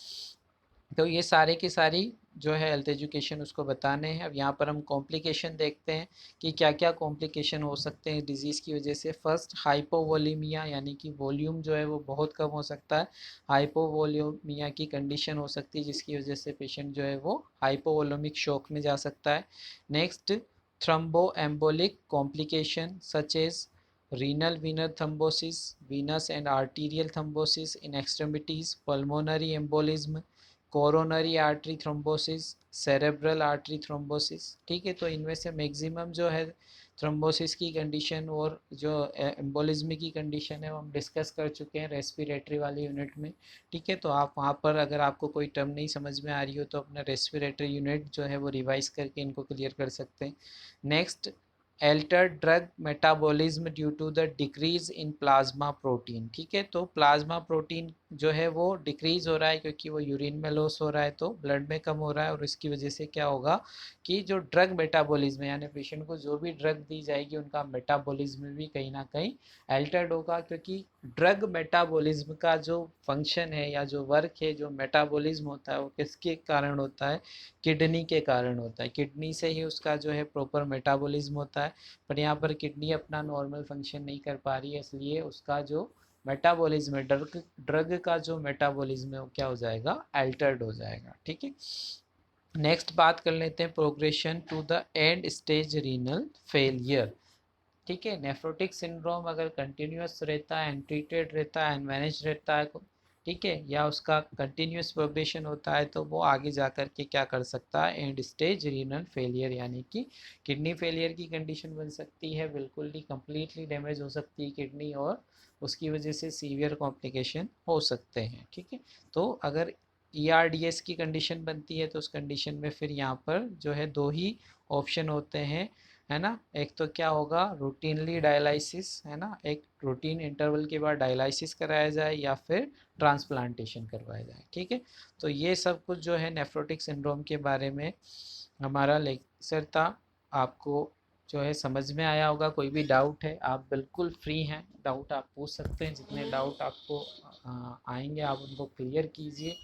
तो ये सारे की सारी जो है हेल्थ एजुकेशन उसको बताने हैं। अब यहाँ पर हम कॉम्प्लिकेशन देखते हैं कि क्या क्या कॉम्प्लिकेशन हो सकते हैं डिजीज़ की वजह से। फर्स्ट, हाइपोवोलीमिया, यानी कि वॉल्यूम जो है वो बहुत कम हो सकता है। हाइपोवोलीमिया की कंडीशन हो सकती है जिसकी वजह से पेशेंट जो है वो हाइपोवोलेमिक शॉक में जा सकता है। Next, thromboembolic complication such as renal venous thrombosis, venous and arterial thrombosis in extremities, pulmonary embolism, coronary artery thrombosis, cerebral artery thrombosis, ठीक है। तो इनमें से मैक्सिमम जो है थ्रोम्बोसिस की कंडीशन और जो एम्बोलिज्म की कंडीशन है वो हम डिस्कस कर चुके हैं रेस्पिरेटरी वाली यूनिट में, ठीक है। तो आप वहाँ पर अगर आपको कोई टर्म नहीं समझ में आ रही हो तो अपना रेस्पिरेटरी यूनिट जो है वो रिवाइज करके इनको क्लियर कर सकते हैं। Next, altered drug metabolism due to the decrease in plasma protein, ठीक है। तो प्लाज्मा प्रोटीन जो है वो डिक्रीज हो रहा है क्योंकि वो यूरिन में लॉस हो रहा है, तो ब्लड में कम हो रहा है, और इसकी वजह से क्या होगा कि जो ड्रग मेटाबॉलिज्म है, यानी पेशेंट को जो भी ड्रग दी जाएगी उनका मेटाबॉलिज्म भी कहीं ना कहीं अल्टर्ड होगा, क्योंकि ड्रग मेटाबॉलिज्म का जो फंक्शन है या जो वर्क है, जो मेटाबॉलिज्म होता है वो किसके कारण होता है? किडनी के कारण होता है। किडनी से ही उसका जो है प्रॉपर मेटाबॉलिज्म होता है, पर यहाँ पर किडनी अपना नॉर्मल फंक्शन नहीं कर पा रही है, इसलिए उसका जो मेटाबॉलिज्म है, ड्रग का जो मेटाबॉलिज्म है वो क्या हो जाएगा? अल्टर्ड हो जाएगा, ठीक है। नेक्स्ट बात कर लेते हैं progression to the end stage renal failure, ठीक है। नेफ्रोटिक सिंड्रोम अगर कंटिन्यूस रहता है, अनट्रीटेड रहता है, अनमैनेज रहता है, ठीक है, या उसका कंटिन्यूस प्रोग्रेशन होता है तो वो आगे जा कर के क्या कर सकता है, एंड स्टेज रीनल फेलियर यानी कि किडनी फेलियर की कंडीशन बन सकती है, बिल्कुल ही कंप्लीटली डैमेज हो सकती है किडनी, और उसकी वजह से सीवियर कॉम्प्लिकेशन हो सकते हैं। ठीक है, तो अगर ERDS की कंडीशन बनती है तो उस कंडीशन में फिर यहाँ पर जो है दो ही ऑप्शन होते हैं, है ना। एक तो क्या होगा, रूटीनली डायलिसिस, है ना, एक रूटीन इंटरवल के बाद डायलिसिस कराया जाए या फिर ट्रांसप्लांटेशन करवाया जाए। ठीक है, तो ये सब कुछ जो है नेफ्रोटिक सिंड्रोम के बारे में हमारा लेक्चर था। आपको जो है समझ में आया होगा। कोई भी डाउट है आप बिल्कुल फ्री हैं, डाउट आप पूछ सकते हैं, जितने डाउट आपको आएंगे आप उनको क्लियर कीजिए।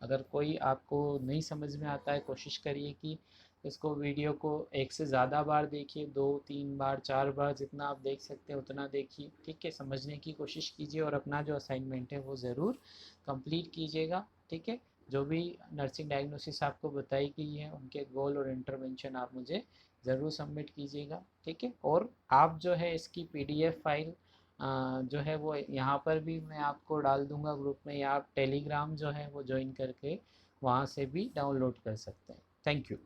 अगर कोई आपको नहीं समझ में आता है, कोशिश करिए कि इसको वीडियो को एक से ज़्यादा बार देखिए, 2 3 बार 4 बार, जितना आप देख सकते हैं उतना देखिए। ठीक है, समझने की कोशिश कीजिए और अपना जो असाइनमेंट है वो ज़रूर कंप्लीट कीजिएगा। ठीक है, जो भी नर्सिंग डायग्नोसिस आपको बताई गई है उनके गोल और इंटरवेंशन आप मुझे ज़रूर सबमिट कीजिएगा। ठीक है, और आप जो है इसकी PDF फाइल जो है वो यहाँ पर भी मैं आपको डाल दूँगा ग्रुप में, या आप टेलीग्राम जो है वो ज्वाइन करके वहाँ से भी डाउनलोड कर सकते हैं। Thank you.